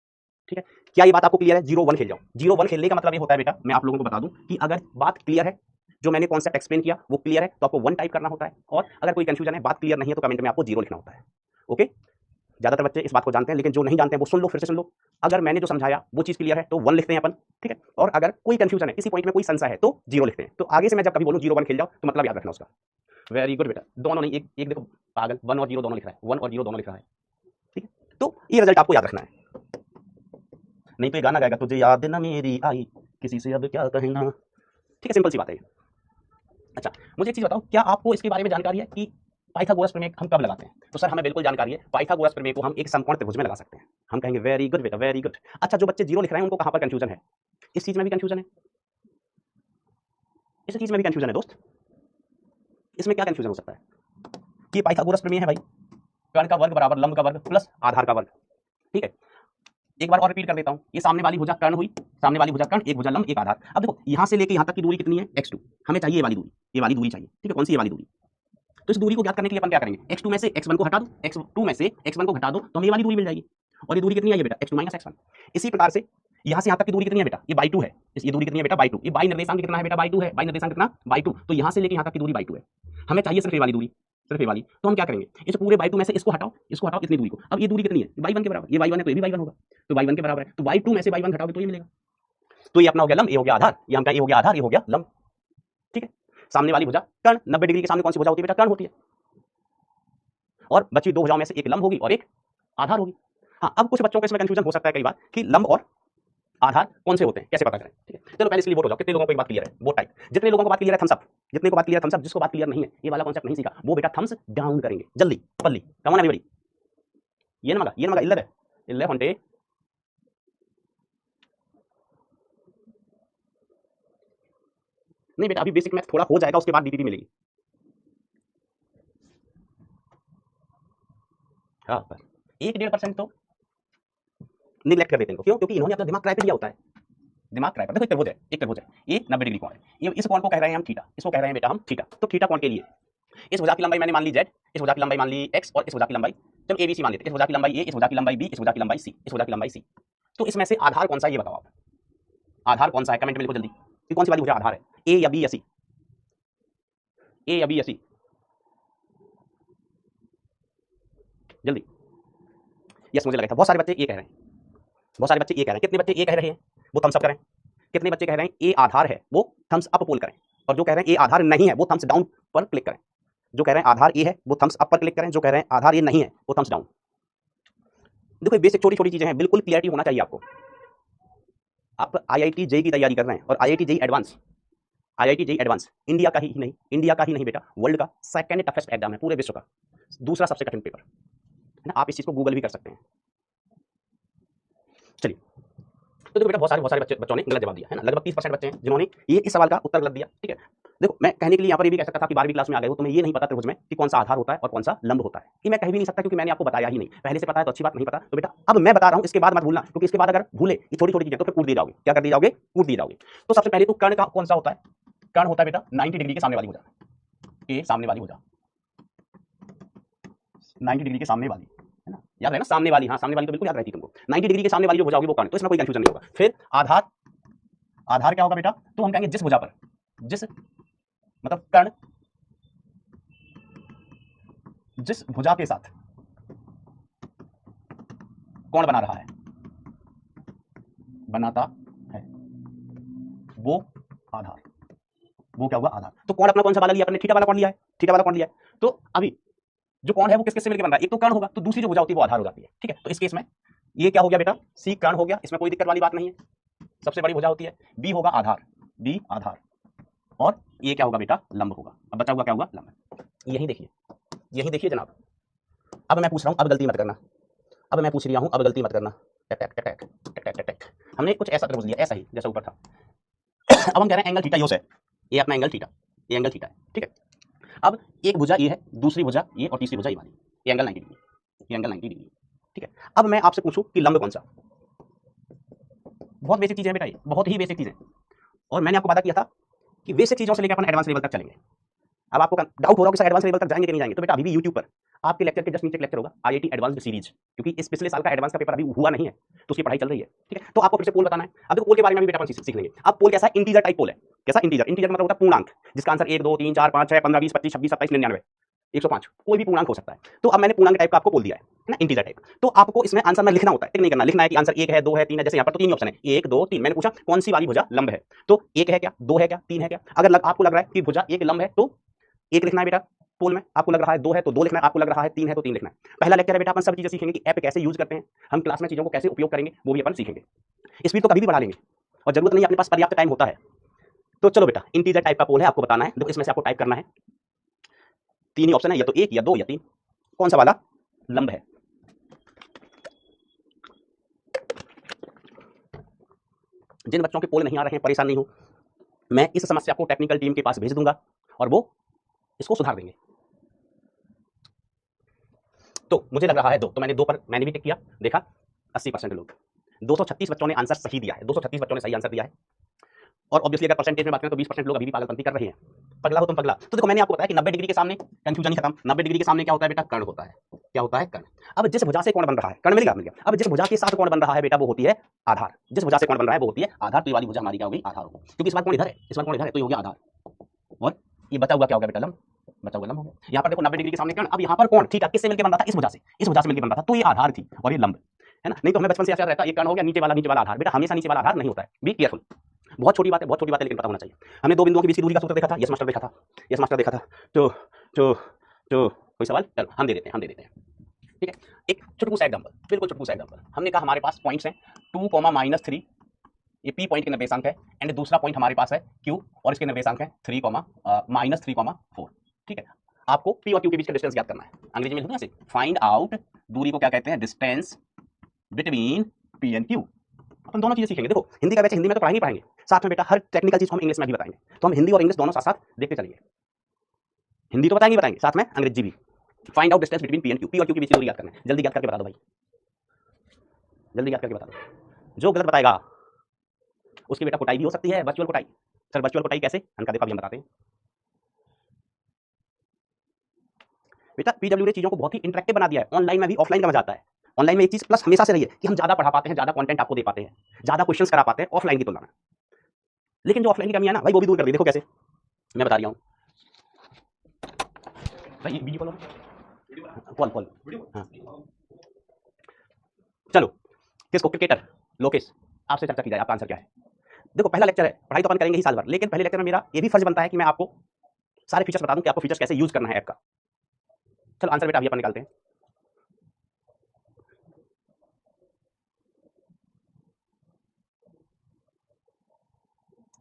[SPEAKER 1] ठीक है। क्या ये बात आपको क्लियर है? 0-1 खेल जाओ। 0-1 खेलने का मतलब ये होता है बेटा, मैं आप लोगों को बता दूं कि अगर बात क्लियर है, जो मैंने कॉन्सेप्ट एक्सप्लेन किया वो क्लियर है, तो आपको 1 टाइप करना होता है, और अगर कोई कंफ्यूजन है, बात क्लियर नहीं है, तो कमेंट में आपको 0 लिखना होता है, ओके। ज्यादातर बच्चे इस बात को जानते हैं, लेकिन जो नहीं जानते हैं वो सुन लो, फिर से सुन लो। अगर मैंने जो समझाया वो चीज क्लियर है तो 1 लिखते हैं अपन, ठीक है। और अगर कोई कंफ्यूजन है, किसी पॉइंट में कोई संशय है, तो 0 लिखते हैं। तो आगे से मैं जब कभी बोलूं 0-1 खेल जाओ तो मतलब याद रखना उसका। वेरी गुड बेटा, दोनों नहीं, एक देखो पागल, 1 और 0 दोनों लिख रहा है, 1 और 0 दोनों लिख रहा है, ठीक है। तो ये रिजल्ट आपको याद रखना है, नहीं तो ये गाना गाएगा तुझे याद न मेरी आई, किसी से अब क्या कहना, ठीक है। सिंपल सी बात है। अच्छा मुझे एक चीज बताओ, क्या आपको इसके बारे में जानकारी है कि पाइथागोरस प्रमेय हम कब लगाते हैं? तो सर हमें बिल्कुल जानकारी है, पाइथागोरस प्रमेय को हम एक समकोण त्रिभुज में लगा सकते हैं। हम कहेंगे वेरी गुड बेटा, वेरी गुड। अच्छा जो बच्चे 0 लिख रहे हैं उनको कहां पर कंफ्यूजन है? इस चीज में भी कंफ्यूजन है, इस चीज में भी कंफ्यूजन है दोस्त। इसमें क्या कंफ्यूजन हो सकता है? कि पाइथागोरस प्रमेय है भाई, कर्ण का वर्ग बराबर लंब का वर्ग प्लस आधार का वर्ग, ठीक है। एक बार और रिपीट कर देता हूं, ये सामने वाली भुजा कर्ण हुई, सामने वाली भुजा कर्ण, एक भुजा लंब, एक आधार। अब देखो यहां से लेके यहां तक की दूरी कितनी है? x2। हमें चाहिए ये वाली दूरी चाहिए, ठीक है। कौन सी? ये वाली दूरी। तो इस दूरी को ज्ञात करने के लिए अपन क्या करेंगे? x2 में से x1 को हटा दो, x2 में से x1 को घटा दो, तो हमें ये वाली दूरी मिल जाएगी। और ये दूरी कितनी है बेटा? x2 minus x1। इसी प्रकार से यहां से यहां तक की दूरी कितनी है बेटा? ये y2 है। ये दूरी कितनी है बेटा? y2। ये y निर्देशांक कितना है बेटा? y2 है। y निर्देशांक कितना? y2। तो यहां से लेके यहां तक की दूरी y2 है। हमें चाहिए सिर्फ ये वाली दूरी, सिर्फ ये वाली, तो हम क्या करेंगे, इस पूरे y2 में से इसको हटाओ इतनी दूरी को। अब ये दूरी कितनी है, y1 के बराबर, ये y1 है तो ये भी y1 होगा, तो y1 के बराबर है, तो y2 में से y1 घटाओगे तो ये मिलेगा। तो ये अपना हो गया लंब, ये हो गया आधार, ये हम क्या, ये हो गया आधार, ये हो गया लंब। ठीक है, सामने वाली भुजा कर्ण, 90 डिग्री के सामने कौन सी भुजा होती है बेटा, कर्ण होती है। और बची दो भुजाओं में से एक लंब होगी और एक आधार होगी। हाँ, अब कुछ बच्चों को इसमें कंफ्यूजन हो सकता है कई बार कि लंब और आधार कौन से होते हैं, कैसे पता करें। ठीक है, चलो पहले इसलिए वोट हो जाओ, कितने लोगों को एक बात क्लियर है, वोट टाइप। जितने लोगों को बात क्लियर है थम्स अप, जितने को बात क्लियर है थम्स अप, जिसको बात क्लियर नहीं है, ये वाला कॉन्सेप्ट नहीं सीखा, वो बेटा थम्स डाउन करेंगे जल्दी पल्ली। कम ऑन एवरीबॉडी, ये ना मगा इल्लत है, इल्ले हंटे। नहीं बेटा अभी बेसिक मैथ थोड़ा हो जाएगा, उसके बाद डीटीटी मिलेगी। हाँ, 1-1.5% तो निगलेक्ट कर देते हैं, क्यों, क्योंकि इन्होंने अपना दिमाग ट्राई पे दिया होता है, दिमाग ट्राई पर। देखो एक त्रिभुज है, ये 90 डिग्री कोण है, ये इस कोण को कह रहे हैं हम थीटा, इसको कह रहे हैं बेटा हम थीटा। तो थीटा कोण के लिए इस भुजा की लंबाई मैंने मान ली z, इस भुजा की लंबाई मान ली x, और इस भुजा की लंबाई जब abc मान लेते, इस भुजा की लंबाई a, इस भुजा की लंबाई b, इस भुजा की लंबाई c, इस भुजा की लंबाई c। तो इसमें से आधार कौन सा है ये बताओ आप, आधार कौन सा है, कमेंट में लिखो जल्दी कि कौन सी वाली भुजा आधार है, a या b या c, a या b या c, जल्दी। यस मुझे लगा था बहुत सारे बच्चे ये कह रहे हैं, बहुत सारे बच्चे ये कह रहे हैं, कितने बच्चे ये कह रहे हैं वो थम्स अप करें, कितने बच्चे कह रहे हैं ए आधार है वो थम्स अप पोल करें, और जो कह रहे हैं ए आधार नहीं है वो थम्स डाउन पर क्लिक करें, जो कह रहे हैं आधार ए है वो थम्स अप पर क्लिक करें, जो कह रहे हैं आधार ए नहीं है वो थम्स डाउन। देखो बेसिक छोटी छोटी चीजें हैं, बिल्कुल क्लियरिटी होना चाहिए आपको। आप IIT जेईई की तैयारी कर रहे हैं और IIT JEE advance, IIT JEE advance India का ही नहीं, इंडिया का ही नहीं बेटा, वर्ल्ड का सेकंड टफेस्ट एग्जाम है पूरे विश्व का, दूसरा सबसे कठिन पेपर है ना। आप इस चीज को गूगल भी कर सकते हैं। चलिए, तो देखो बेटा बहुत सारे बच्चों ने गलत जवाब दिया है ना, लगभग 30% बच्चे हैं जिन्होंने ये इस सवाल का उत्तर गलत दिया। ठीक है, देखो मैं कहने के लिए यहाँ पर ये भी कह सकता था कि 12वीं क्लास में आ गए हो तुम्हें ये नहीं पता त्रिभुज में कि कौन सा आधार होता है और कौन सा लंब होता है, ये मैं कह भी नहीं सकता क्योंकि मैंने आपको बताया ही नहीं, पहले से पता है तो अच्छी बात, नहीं पता तो बेटा अब मैं बता रहा हूँ, इसके बाद मत भूलना, क्योंकि इसके बाद अगर भूले ये छोटी छोटी चीजें तो फिर कूट दिए जाओगे, क्या कर दिए जाओगे, कूट दिए जाओगे। तो सबसे पहले तो कर्ण का कौन सा होता है, कर्ण होता है बेटा 90 डिग्री के सामने वाली भुजा, ये सामने वाली भुजा 90 डिग्री के सामने वाली है ना, याद है ना, सामने वाली, हाँ सामने वाली तो बिल्कुल याद रहती तुमको, 90 डिग्री के सामने वाली जो भुजा होगी वो कर्ण, तो इसमें कोई कंफ्यूजन नहीं होगा। फिर आधार, आधार क्या होगा बेटा, तो हम कहेंगे जिस भुजा पर, जिस मतलब कर्ण जिस भुजा के साथ कौन बना रहा है, बनाता है, वो आधार, वो क्या हुआ आधार। तो कौन अपना कौन सा वाला लिया, अपने थीटा वाला कौन लिया है, थीटा वाला कौन लिया है। तो अभी जो कौन है वो किस किस से मिलकर बन रहा है, एक तो कर्ण होगा तो दूसरी जो भुजा होती है वो आधार हो जाती है। ठीक है, तो इस केस में ये क्या हो गया बेटा, सी कर्ण हो गया, इसमें कोई दिक्कत वाली बात नहीं है, सबसे बड़ी भुजा होती है। बी होगा आधार, बी आधार, और ये क्या होगा बेटा लंब होगा। अब बचा हुआ क्या होगा, लंब। यही देखिए जनाब, अब मैं पूछ रहा हूं, अब गलती मत करना, अब मैं पूछ रहा हूं, अब गलती मत करना। टक टक टक टक टक टक टक, हमने कुछ ऐसा त्रिभुज लिया, ऐसा ही जैसा ऊपर था। अब हम कह रहे हैं एंगल थीटा योस है, ये अपना एंगल थीटा, ये एंगल थीटा है। ठीक है, अब एक भुजा ये है, दूसरी भुजा ये, और तीसरी भुजा ये वाली, ये एंगल 90 डिग्री, ये एंगल 90 डिग्री। ठीक है, अब मैं आपसे पूछूं कि लंब कौन सा, बहुत बेसिक चीजें बेटा, ये बहुत ही बेसिक चीजें, और मैंने आपको वादा किया था कि बेसिक चीजों से लेकर अपन एडवांस लेवल तक चलेंगे। अब आपको डाउट हो रहा है कि एडवांस लेवल तक जाएंगे कि नहीं जाएंगे, तो बेटा अभी भी YouTube पर आपके लेक्चर के जस्ट नीचे लेक्चर होगा IIT एडवांस्ड सीरीज, क्योंकि इस पिछले साल का एडवांस का पेपर अभी हुआ नहीं है तो उसकी पढ़ाई चल रही है। ठीक है, तो आपको फिर से पोल बताना है। अब देखो पोल के बारे में भी बेटा अपन सीख लेंगे। अब पोल कैसा है, इंटीजर टाइप पोल है। कैसा, इंटीजर, इंटीजर मतलब होता है पूर्णांक, जिसका आंसर 1 2 3 4 5 6 15 20 25 26 27 99 105 कोई भी पूर्णांक हो सकता है। तो अब मैंने पूर्णांक टाइप का आपको पोल दिया है ना, इंटीजर टाइप। तो आपको इसमें आंसर में लिखना होता है, टिक नहीं करना, लिखना है कि आंसर 1 है 2 है 3 है। जैसे यहाँ पर तो 3 ही ऑप्शन है, 1 2 3। मैंने पूछा कौन सी वाली भुजा लंब है, तो 1 है क्या, 2 है क्या, 3 है क्या। अगर आपको लग रहा है कि भुजा 1 लंब है तो 1 लिखना है बेटा पोल में, आपको लग रहा है 2 है तो 2 लिखना है, आपको लग रहा है 3 है तो 3 लिखना है। पहला लेक्चर है बेटा, अपन सब चीजें सीखेंगे कि ऐप कैसे यूज करते हैं, हम क्लास में चीजों को कैसे उपयोग करेंगे वो भी अपन सीखेंगे। स्पीड तो कभी भी बढ़ा लेंगे और जरूरत नहीं, अपने पास पर्याप्त टाइम होता है। तो चलो बेटा, इंटीजर टाइप का पोल है, आपको बताना है। देखो इसमें से आपको टाइप करना है, 3 ही ऑप्शन है, या तो 1 या 2 या 3, कौन सा वाला लंब है। जिन बच्चों के पोल नहीं आ रहे हैं परेशान नहीं हो, मैं इस समस्या को टेक्निकल टीम के पास भेज दूंगा और वो इसको सुधार देंगे। तो मुझे लग रहा है 2, तो मैंने 2 पर मैंने भी टिक किया, देखा 80% लोग, 236 बच्चों ने आंसर सही दिया है, 236 बच्चों ने सही आंसर दिया है। और ऑब्वियसली अगर परसेंटेज में बात करें तो 20% लोग अभी भी पागलपंती कर रहे हैं। पगला हो तुम पगला। तो देखो मैंने आपको बताया कि 90 डिग्री के सामने कंफ्यूजन ही खत्म। 90 डिग्री के सामने क्या होता है बेटा, कर्ण होता है। क्या होता है, कर्ण। अब जिस भुजा से कोण बन रहा है, कर्ण मिल गया। अब जिस भुजा के साथ कोण बन रहा है बेटा वो होती है आधार। जिस भुजा से कोण बन रहा है वो होती है आधार। तो ये वाली भुजा हमारी क्या होगी, आधार होगी, क्योंकि इस बार कोण इधर है, इस बार कोण इधर है, तो ये हो गया आधार। और ये बचा हुआ क्या होगा बेटा, लंब। बचा हुआ लंब हो गया। यहाँ पर देखो 90 डिग्री के सामने कोण, अब यहाँ पर कोण थीटा किससे मिलकर बन रहा था, इस वजह से मिलकर बन रहा था, तो ये आधार थी और ये लंब है ना। नहीं तो हमें बचपन से याद रहता है ये कोण हो गया नीचे वाला आधार, बेटा हमेशा नीचे वाला आधार नहीं होता है, बी केयरफुल। बहुत छोटी बात है, लेकिन पता होना चाहिए। हमने दो बिंदुओं के बीच की दूरी का सूत्र देखा था, यस मास्टर देखा था। तो कोई सवाल, चलो हम दे देते हैं। ठीक है, एक चुटकू सा एग्जांपल, बिल्कुल चुटकू सा एग्जांपल। हमने कहा हमारे पास पॉइंट्स हैं 2, -3, ये पी पॉइंट के निर्देशांक है, एंड दूसरा पॉइंट हमारे पास है क्यू और इसके निर्देशांक है 3, -3, 4। ठीक है, आपको पी और क्यू के बीच का डिस्टेंस ज्ञात करना है। अंग्रेजी में लिखूं ऐसे, फाइंड आउट, दूरी को क्या कहते हैं, distance between P and Q. अपन दोनों चीजें सीखेंगे। देखो हिंदी का वैसे हिंदी में तो पढ़ाएंगे, साथ में बेटा हर टेक्निकल चीज को हम इंग्लिश में भी बताएंगे, तो हम हिंदी और इंग्लिश दोनों साथ साथ देखते चलेंगे। हिंदी तो बताएंगे, साथ में अंग्रेजी भी। Find out distance between P and Q, P और क्यू के बीच की दूरी याद करना है। जल्दी याद करके बता दो भाई, जल्दी याद करके बता दो। जो गलत बताएगा उसकी बेटा कुटाई भी हो सकती है, वर्चुअल कुटाई। सर वर्चुअल कुटाई कैसे, अनका देखो अभी हम बताते हैं। बेटा पीडब्ल्यू ने चीजों को बहुत ही इंटरेक्टिव बना दिया है, ऑनलाइन में भी ऑफलाइन का मजा आता है। ऑनलाइन में एक चीज प्लस हमेशा से रही है कि हम ज्यादा पढ़ा पाते हैं, ज्यादा कंटेंट आपको दे पाते हैं, ज्यादा क्वेश्चंस करा पाते हैं ऑफलाइन की तुलना में। लेकिन जो ऑफलाइन की कमी है ना भाई, वो भी दूर कर दी। देखो कैसे, मैं बता रहा हूँ भाई, वीडियो कॉल हाँ। चलो किसको, क्रिकेटर लोकेश, आपसे चर्चा की जाए, आपका आंसर क्या है। देखो पहला लेक्चर है, पढ़ाई तो अपन करेंगे ही साल भर, लेकिन पहले लेक्चर में मेरा ये भी फर्ज बनता है कि मैं आपको सारे फीचर्स बता दूं कि आपको फीचर्स कैसे यूज करना है ऐप का। चलो आंसर बेटा अभी अपन निकालते हैं।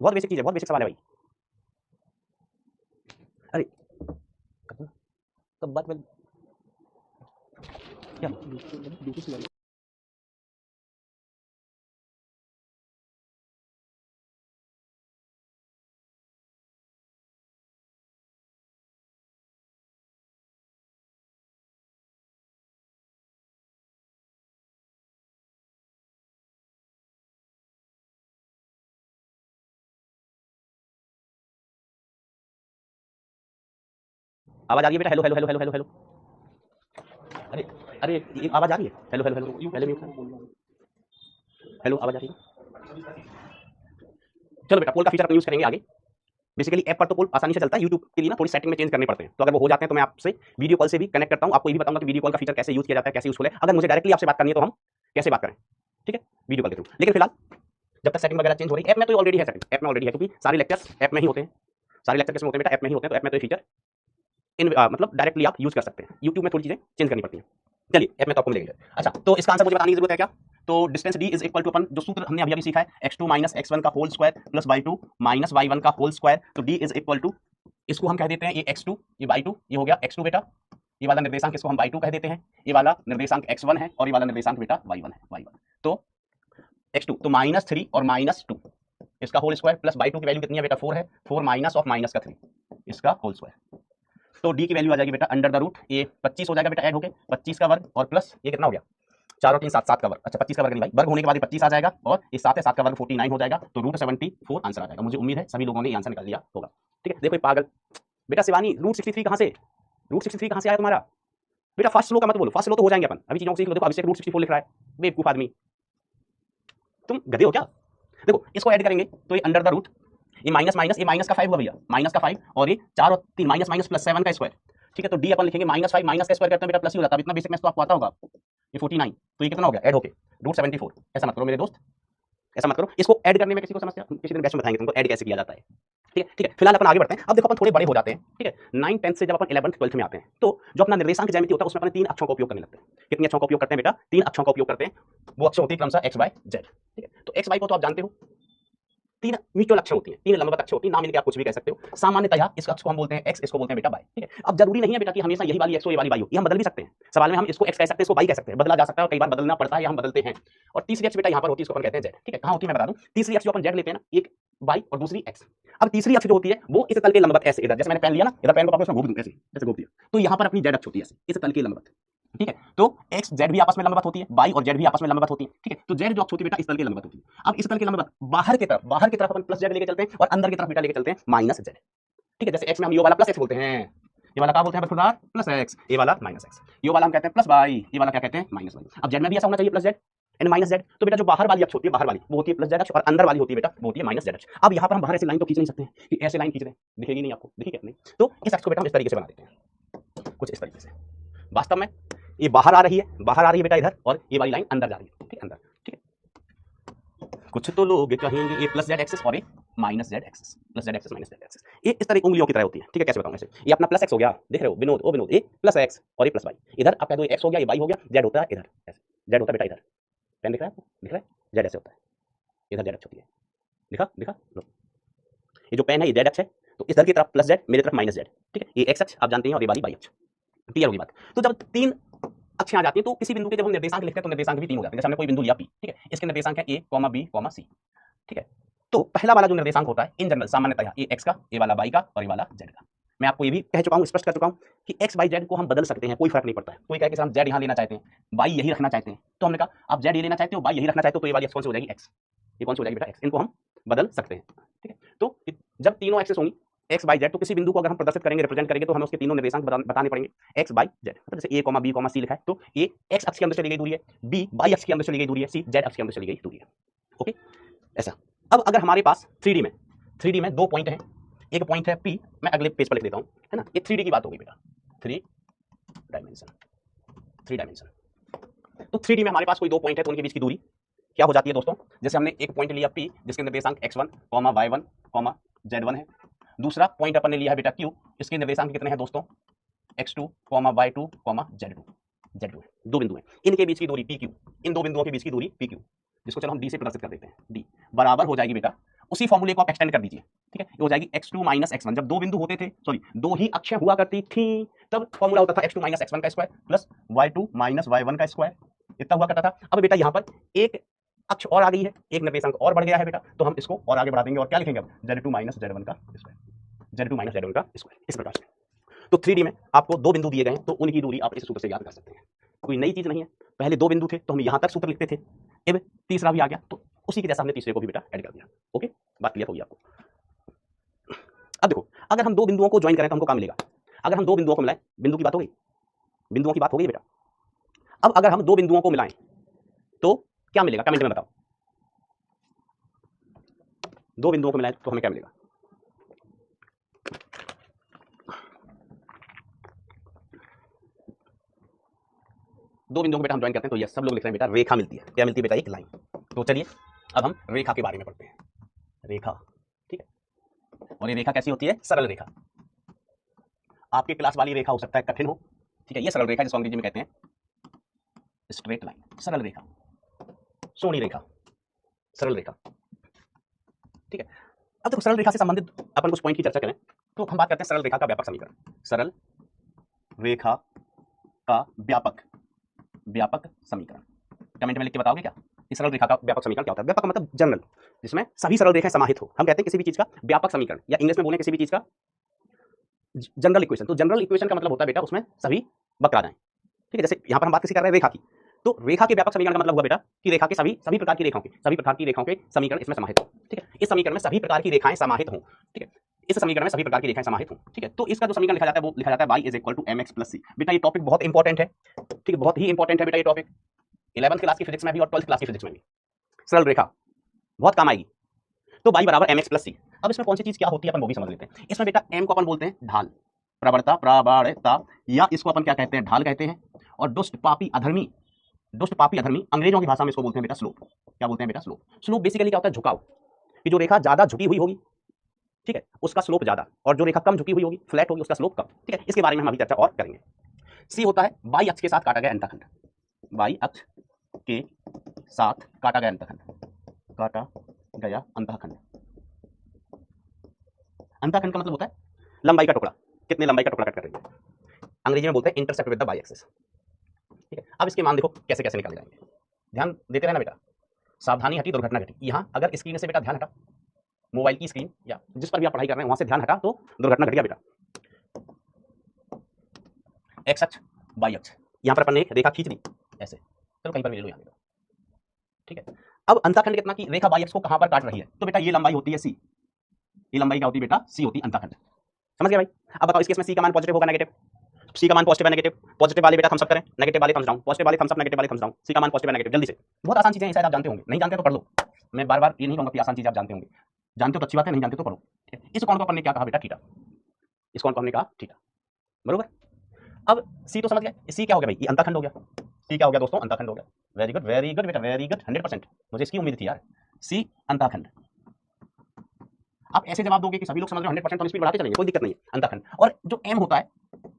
[SPEAKER 1] बहुत बेसिक चीज है, बहुत बेसिक सवाल है भाई। अरे तब बात में क्या आवाज आ रही है बेटा, hello hello hello hello hello hello. अरे अरे ये आवाज आ रही है, हेलो हेलो हेलो, पहले म्यूट, हेलो आवाज आ रही है। चलो बेटा पोल का फीचर अपन यूज करेंगे आगे। बेसिकली ऐप पर तो पोल आसानी से चलता है, यूट्यूब के लिए ना थोड़ी सेटिंग में चेंज करने पड़ते हैं, तो अगर वो हो जाते हैं तो मैं आपसे वीडियो कॉल से भी कनेक्ट करता हूं, आपको ये भी बताऊंगा कि वीडियो कॉल का फीचर कैसे यूज किया जाता है, कैसे यूजफुल है। अगर मुझे डायरेक्टली आपसे बात करनी है तो हम कैसे बात करें, ठीक है, वीडियो कॉल के थ्रू। लेकिन फिलहाल जब तक सेटिंग वगैरह चेंज हो रही है, ऐप में तो ऑलरेडी है सेटिंग, ऐप में ऑलरेडी है, क्योंकि सारे लेक्चर्स ऐप में ही होते हैं। सारे लेक्चर किसमें होते हैं बेटा, ऐप में ही होते हैं, तो ऐप में तो फीचर मतलब डायरेक्टली आप यूज कर सकते हैं। यूट्यूब में थोड़ी चीजें चेंज करनी पड़ती हैं, चलिए ऐप में तो आपको मिलेंगे। अच्छा तो इसका आंसर मुझे बताने की जरूरत है क्या, तो distance D is equal to, अपन जो सूत्र हमने अभी सीखा है, x2 - x1 का whole square plus y2 - y1 का होल स्क्वायर, तो डी इज इक्वल टू, इसको हम कह देते हैं ये x2, ये y2, ये हो गया x2 बेटा, ये वाला निर्देशांक इसको हम y2 कह देते हैं, ये वाला निर्देशांक x1 है और ये वाला निर्देशांक बेटा y1 है, y1। तो x2 तो -3 और -2 इसका होल स्क्वायर प्लस y2 की वैल्यू कितनी है बेटा, 4 है, 4 माइनस ऑफ माइनस का 3 इसका होल स्क्वायर, तो डी की वैल्यू आ जाएगी बेटा अंडर द रूट, ये 25 हो जाएगा बेटा ऐड होके, 25 का वर्ग और प्लस ये कितना हो गया, 4 और 3 7, 7 का वर्ग। अच्छा 25 का वर्ग नहीं भाई, वर्ग होने के बाद 25 आ जाएगा और इस 7 है, 7 का वर्ग 49 हो जाएगा, तो √74 आंसर आ जाएगा। मुझे उम्मीद है सभी लोगों ने ये आंसर निकाल लिया होगा। ठीक है, देखो पागल बेटा शिवानी, √63 कहाँ से, √63 कहाँ से आया तुम्हारा बेटा, फर्स्ट लो का मत बोलो, फर्स्ट लो तो हो जाएंगे अपन, अभी चीजों को सीख लो। देखो अभिषेक √64 लिख रहा है, बेवकूफ आदमी, तुम गधे हो क्या। देखो इसको ऐड करेंगे तो ये अंडर द रूट, ये माइनस माइनस, ये माइनस का 5 हुआ भैया, माइनस का 5 और ये 4 और 3 माइनस माइनस प्लस 7 का स्क्वायर। ठीक है, तो डी अपन लिखेंगे -5 माइनस का स्क्वायर करते हैं बेटा प्लस ही हो जाता है, इतना बेसिक मैथ्स तो आपको आता होगा। ये 49, तो ये कितना हो गया ऐड होके √74। ऐसा मत करो मेरे दोस्त, ऐसा मत करो, इसको ऐड करने में किसी को समस्या, किसी दिन बेस्ट बताएंगे तुमको ऐड कैसे किया जाता है। ठीक है, फिलहाल अपन आगे बढ़ते हैं। अब देखो अपन थोड़े बड़े हो जाते हैं, ठीक है, 9 10 से जब अपन 11th 12th में आते हैं, तो जो अपना निर्देशांक ज्यामिति होता है उसमें अपन 3 अक्षरों का उपयोग करने लगते हैं। कितने अक्षरों का उपयोग करते हैं बेटा, 3 अक्षरों का उपयोग करते हैं। वो अक्षर होती है क्रमशः x y z। ठीक है, तो x y को तो आप जानते हो, 3 म्यूचुअल अक्षर होती हैं, 3 लंबवत अक्षर होती हैं, नाम मिलकर आप कुछ भी कह सकते हो। सामान्यतः इस अक्ष को हम बोलते हैं x, इसको बोलते हैं बेटा y। ठीक है, अब जरूरी नहीं है बेटा कि हमेशा यही वाली x हो ये वाली y हो, ये हम बदल भी सकते हैं। सवाल में हम इसको x कह सकते हैं, इसको y कह सकते हैं, बदला जा सकता है और कई बार बदलना पड़ता है या हम बदलते हैं। और तीसरी x बेटा यहाँ पर होती है, इसको अपन कहते हैं z। ठीक है, कहाँ होती है मैं बता दूं, तीसरी x जो अपन z लेते हैं ना, एक y और दूसरी x। अब तीसरी अक्ष जो होती है वो इस तल के लंबवत ऐसे, इधर जैसे मैंने पेन लिया ना, इधर पेन को पकड़ो उसमें घूम दूं ऐसे, जैसे घूम दिया, तो यहाँ पर अपनी z अक्ष होती है ऐसे, इस तल के लंबवत। ठीक है, तो x z भी आपस में लंबवत होती है, y और z भी आपस में लंबवत होती है। ठीक है, तो z जो अक्ष होती है बेटा इस तल के लंबवत होती है। अब इस तल के लंबवत बाहर की तरफ अपन प्लस z लेके चलते हैं और अंदर की तरफ बेटा लेके चलते हैं माइनस z। ठीक है, जैसे x में हम यो वाला प्लस x बोलते हैं, ये वाला क्या बोलते हैं बरखुरदार, प्लस x, ये वाला माइनस x, यो वाला हम कहते हैं प्लस y, ये वाला क्या कहते हैं माइनस y। अब z में भी ऐसा होना चाहिए plus z, and minus Z, तो बेटा जो बाहर वाली अक्ष होती है, बाहर वाली वो होती है प्लस जेड अक्ष, और अंदर वाली होती है बेटा वो होती है माइनस जेड अक्ष। अब यहाँ पर हम बाहर ऐसे लाइन तो खींच नहीं सकते हैं कि ऐसे लाइन खींच रहे हैं, दिखेगी नहीं आपको, दिखेगी क्या नहीं, तो इस अक्ष को बेटा हम इस तरीके से बना देते हैं, कुछ इस तरीके से। वास्तव में ये बाहर आ रही है, बाहर आ रही है बेटा इधर, और ये वाली लाइन अंदर जा रही है, ठीक है, अंदर, ठीक है। कुछ तो लोग कहेंगे ये प्लस जेड एक्सिस और ये minus Z axis, plus Z axis minus Z axis, ये इस तरह उंगलियों की तरह होती है, ठीक है। कैसे बताऊं ऐसे, ये अपना प्लस एक्स हो गया, देख रहे हो विनोद, ओ विनोद, ये प्लस एक्स और ये प्लस वाई, इधर आप कह दो एक्स हो गया, ये वाई हो गया, जेड होता है इधर, ऐसे जेड होता है बेटा इधर, पेन दिख रहा है आपको, दिख रहा है, जेड ऐसे होता है, इधर जेड अक्ष होती है, दिखा दिखा लो, ये जो पेन है ये जेड अक्ष है, तो इधर की तरफ प्लस जेड, मेरी तरफ माइनस जेड, ठीक है, ये एक्स अक्ष आप जानते हैं और ये वाली वाई अक्ष, क्लियर होगी बात। तो जब तीन अक्षें आ जाती हैं तो किसी बिंदु के जब हम निर्देशांक लिखते हैं तो निर्देशांक भी तीन हो जाते हैं। जैसे हमने कोई बिंदु लिया पी, ठीक है, इसके निर्देशांक है ए, बी, सी, ठीक है। तो पहला वाला जो निर्देशांक होता है इन जनरल सामान्यतः ये एक्स का, ये वाला वाई का और ये वाला जेड का। मैं आपको ये भी कह चुका हूं, स्पष्ट कर चुका हूं कि एक्स बाई जेड को हम बदल सकते हैं, कोई फर्क नहीं पड़ता है। कोई कहे कि हम जेड यहां लेना चाहते हैं, वाई यही रखना चाहते हैं, तो हमने कहा आप जेड ये लेना चाहते हो, वाई यही रखना चाहते हो, तो ये वाली एक्स कौन सी हो जाएगी, एक्स, ये कौन सी हो जाएगी बेटा, एक्स। इनको हम बदल सकते हैं, ठीक है। तो जब तीनों एक्सेस होंगी एक्स बाई जेड, तो किसी बिंदु को अगर हम प्रदर्शित करेंगे, रिप्रेजेंट करेंगे, तो हमें उसके तीनों निर्देशांक बताने पड़ेंगे एक्स बाई जेड। मतलब जैसे ए, बी, सी लिखा है, तो ए एक्स अक्ष के अंदर चली गई दूरी है, बी वाई अक्ष के अंदर चली गई दूरी है, सी जेड अक्ष के अंदर चली गई दूरी है, ओके, ऐसा। अब अगर हमारे पास 3D में दो पॉइंट हैं, एक पॉइंट है पी, मैं अगले पेज पर लिख देता हूं, है ना, ये 3D की बात होगी बेटा, 3 डायमेंशन। तो 3D में हमारे पास कोई दो पॉइंट है, तो उनके बीच की दूरी क्या हो जाती है दोस्तों, जैसे हमने एक पॉइंट लिया P जिसके निर्देशांक x1, y1, z1 है, दूसरा पॉइंट अपन ने लिया है बेटा Q, इसके निर्देशांक कितने हैं दोस्तों, x2, y2, z2 है, दो बिंदु हैं, इनके बीच की दूरी PQ, इन दो बिंदुओं के बीच की दूरी PQ, जिसको चलो हम D से प्रदर्शित कर देते हैं, D बराबर हो जाएगी बेटा, उसी फॉर्मूले को आप एक्सटेंड कर दीजिए, ठीक है, ये हो जाएगी x2 माइनस x1। जब दो बिंदु होते थे, सॉरी दो ही अक्षें हुआ करती थी, तब फॉर्मूला होता था x2 माइनस x1 का square plus y2 minus y1 का स्क्वायर, इतना हुआ करता था। अब बेटा यहाँ पर एक अक्ष और आ गई है, एक निर्देशांक और बढ़ गया है बेटा, तो हम इसको और आगे बढ़ा देंगे और क्या लिखेंगे अब, z2 माइनस z1 का स्क्वायर, z2 माइनस z1 का स्क्वायर, इस प्रकार से। तो 3D में आपको दो बिंदु दिए गए हैं, तो उनकी दूरी आप इस सूत्र से याद कर सकते हैं, कोई नई चीज नहीं है। पहले दो बिंदु थे तो हम यहां तक सूत्र लिखते थे, अब तीसरा भी आ गया तो उसी के जैसा हमने तीसरे को भी बेटा ऐड कर दिया, ओके, बात क्लियर होगी आपको। अब देखो, अगर हम दो बिंदुओं को ज्वाइन करें तो हमको क्या मिलेगा, अगर हम दो बिंदुओं को मिलाएं, बिंदु की बात हो गई, बिंदुओं की बात हो गई बेटा। अब अगर हम दो बिंदुओं को मिलाएं तो क्या मिलेगा, कमेंट में बताओ, दो बिंदुओं को मिलाएं तो हमें क्या मिलेगा, दो बिंदुओं को बेटा हम ज्वाइन करते हैं तो ये सब लोग लिख रहे हैं बेटा रेखा मिलती है, क्या मिलती है बेटा, एक लाइन। तो चलिए अब हम रेखा के बारे में पढ़ते हैं, रेखा, ठीक है, और ये रेखा कैसी होती है, सरल रेखा। आपके क्लास वाली रेखा हो सकता है कठिन हो, ठीक है, ये सरल रेखा जिसको अंग्रेजी में कहते हैं स्ट्रेट लाइन, सरल रेखा, सोनी रेखा, सरल रेखा, ठीक है। अब देखो सरल रेखा से संबंधित अपन कुछ पॉइंट की चर्चा करें तो हम बात करते हैं सरल रेखा का व्यापक समीकरण, सरल रेखा का व्यापक समीकरण। कमेंट में लिख के बताओगे क्या कि सरल रेखा का व्यापक समीकरण क्या होता है। व्यापक मतलब जनरल, जिसमें सभी सरल रेखाएं समाहित हो, हम कहते हैं किसी भी चीज का व्यापक समीकरण, या इंग्लिश में बोलें किसी भी चीज का जनरल इक्वेशन। तो जनरल इक्वेशन का मतलब होता है बेटा उसमें सभी वक्र आ जाएं, ठीक है। जैसे यहां पर हम बात किसी कर रहे हैं रेखा की, तो रेखा के व्यापक समीकरण का मतलब हुआ बेटा कि रेखा के सभी प्रकार की रेखाओं के समीकरण इसमें समाहित हो, ठीक है। इस समीकरण में सभी प्रकार की रेखाएं समाहित हो, ठीक है, इस समीकरण में सभी प्रकार की रेखाएं समाहित हो, ठीक है। तो इसका जो समीकरण लिखा जाता है वो लिखा जाता है y is equal to mx plus c। बेटा ये टॉपिक बहुत इंपॉर्टेंट है, ठीक है, बहुत ही इंपॉर्टेंट है बेटा ये टॉपिक, 11th क्लास की फिजिक्स में भी और 12th क्लास की फिजिक्स में भी सरल रेखा बहुत काम आएगी। तो y बराबर mx प्लस c। अब इसमें कौन सी चीज क्या होती है अपन वो भी समझ लेते हैं। इसमें बेटा m को अपन बोलते हैं ढाल, प्रवणता, या इसको अपन क्या कहते हैं, ढाल कहते हैं। और दुष्ट पापी अधर्मी, अंग्रेजों की भाषा में इसको बोलते हैं बेटा स्लोप। क्या बोलते हैं बेटा, स्लोप। स्लोप बेसिकली क्या होता है, झुकाव, कि जो रेखा ज्यादा झुकी हुई होगी, ठीक है, उसका स्लोप ज्यादा, और जो रेखा कम झुकी हुई होगी, फ्लैट होगी, उसका स्लोप कम, ठीक है। इसके बारे में हम अभी चर्चा और करेंगे। सी होता है वाई अक्ष के साथ काटा गया अंतःखंड, वाई अक्ष के साथ काटा गया अंतःखंड, अंतःखंड का मतलब होता है लंबाई का टुकड़ा, कितने लंबाई का टुकड़ा कट कर रही है, अंग्रेजी में बोलते हैं intercept with the Y axis, ठीक है। अब इसके मान देखो कैसे कैसे निकाले जाएंगे, ध्यान देते रहना बेटा, सावधानी हटी दुर्घटना घटी। यहाँ अगर स्क्रीन से बेटा ध्यान हटा, मोबाइल की स्क्रीन या जिस पर भी आप पढ़ाई कर रहे हैं वहां से ध्यान हटा तो दुर्घटना घट गया बेटा। एक्स अक्ष, वाई अक्ष, यहां पर अपन ने एक रेखा खींच ली ऐसे, चलो कहीं पर भी ले लो यहाँ, ठीक है। अब अंतःखंड कितना की रेखा वाई अक्ष को कहां पर काट रही है, तो बेटा ये लंबाई होती है सी, ये लंबाई क्या होती है बेटा, सी होती है अंतःखंड, समझ गया भाई। अब बताओ इस केस में सी का मान पॉजिटिव होगा नेगेटिव, सी का मान पॉजिटिव है नेगेटिव, पॉजिटिव वाले बेटा थम्स अप करें, नेगेटिव वाले थम्स डाउन, पॉजिटिव वाले थम्स अप, नेगेटिव वाले थम्स डाउन, सी का मान पॉजिटिव है नेगेटिव, जल्दी से। बहुत आसान चीजें हैं, शायद आप जानते होंगे, नहीं जानते तो पढ़ लो। मैं बार बार ये नहीं कहूंगा कि आसान चीज आप जानते होंगे, जानते हो तो अच्छी बात है, नहीं जानते तो पढ़ो। इस कोण को अपन ने क्या कहा बेटा, थीटा। इस कोण को हमने कहा थीटा, बरोबर। अब सी तो समझ गए, सी क्या हो गया भाई, ये अंतःखंड हो गया। सी क्या हो गया दोस्तों, अंतःखंड हो गया। वेरी गुड बेटा, वेरी गुड, 100%। मुझे इसकी उम्मीद थी यार। सी अंतःखंड। आप ऐसे जवाब दोगे कि सभी लोग समझ रहे हो 100%, तो स्पीड बढ़ाते चलेंगे, कोई दिक्कत नहीं है। अंतःखंड। और जो एम होता है,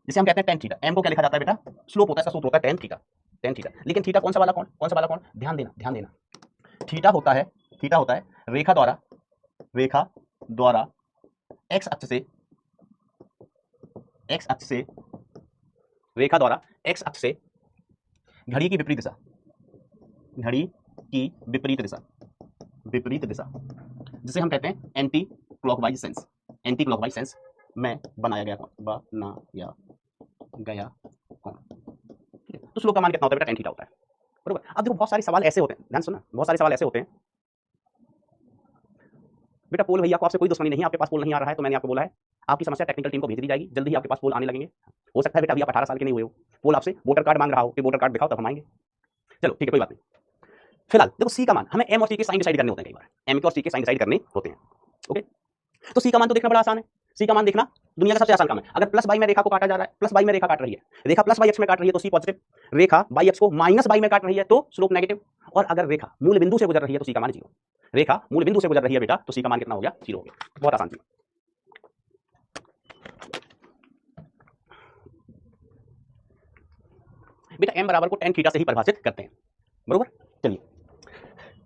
[SPEAKER 1] जिसे हम कहते हैं टेन थीटा, एम को क्या लिखा जाता है बेटा, स्लोप होता है, इसका सूत्र होता है टेन थीटा, टेन थीटा। लेकिन थीटा कौन सा वाला कोण, कौन सा वाला कोण, ध्यान देना, ध्यान देना। थीटा होता है, थीटा होता है रेखा द्वारा, रेखा द्वारा एक्स अक्ष से, एक्स अक्ष से, रेखा द्वारा एक्स अक्ष से घड़ी की विपरीत दिशा, घड़ी की विपरीत दिशा, विपरीत दिशा, जिसे हम कहते हैं anti clockwise sense, anti clockwise sense में बनाया गया कोण, बनाया गया कोण। ठीक है, तो स्लोप का मान कितना होता है बेटा, टेन थीटा होता है, बरोबर। अब देखो बहुत सारे सवाल ऐसे होते हैं, ध्यान सुनना, बहुत सारे सवाल ऐसे होते हैं बेटा। पोल भैया को आपसे कोई दुश्मनी नहीं है, आपके पास पोल नहीं आ रहा है तो मैंने आपको बोला है आपकी समस्या टेक्निकल टीम को भेज दी जाएगी, जल्दी ही आपके पास पोल आने लगेंगे। हो सकता है बेटा अभी आप 18 साल के नहीं हुए हो, पोल आपसे वोटर कार्ड मांग रहा हो कि वोटर कार्ड दिखाओ तब हम आएंगे। चलो ठीक है, कोई बात नहीं। फिलहाल देखो सी का मान, हमें एम और सी के साइन डिसाइड करने होते हैं, कई बार एम के और सी के साइन डिसाइड करने होते हैं। ओके, तो सी का मान तो देखना बड़ा आसान है, सी का मान देखना दुनिया का सबसे आसान काम है। अगर प्लस बाई में रेखा को काटा जा रहा है, प्लस बाई में रेखा काट रही है, रेखा प्लस बाई एक्स में काट रही है तो सी पॉजिटिव, रेखा बाई एक्स को माइनस बाई में काट रही है तो स्लोप नेगेटिव, और अगर रेखा मूल बिंदु से गुजर रही है तो सी का मान जीरो। रेखा मूल बिंदु से गुजर रही है बेटा तो सी का मान कितना हो गया, जीरो हो गया। बहुत आसान चीज बेटा। एम बराबर को टेन थीटा से ही परिभाषित करते हैं, बरोबर। चलिए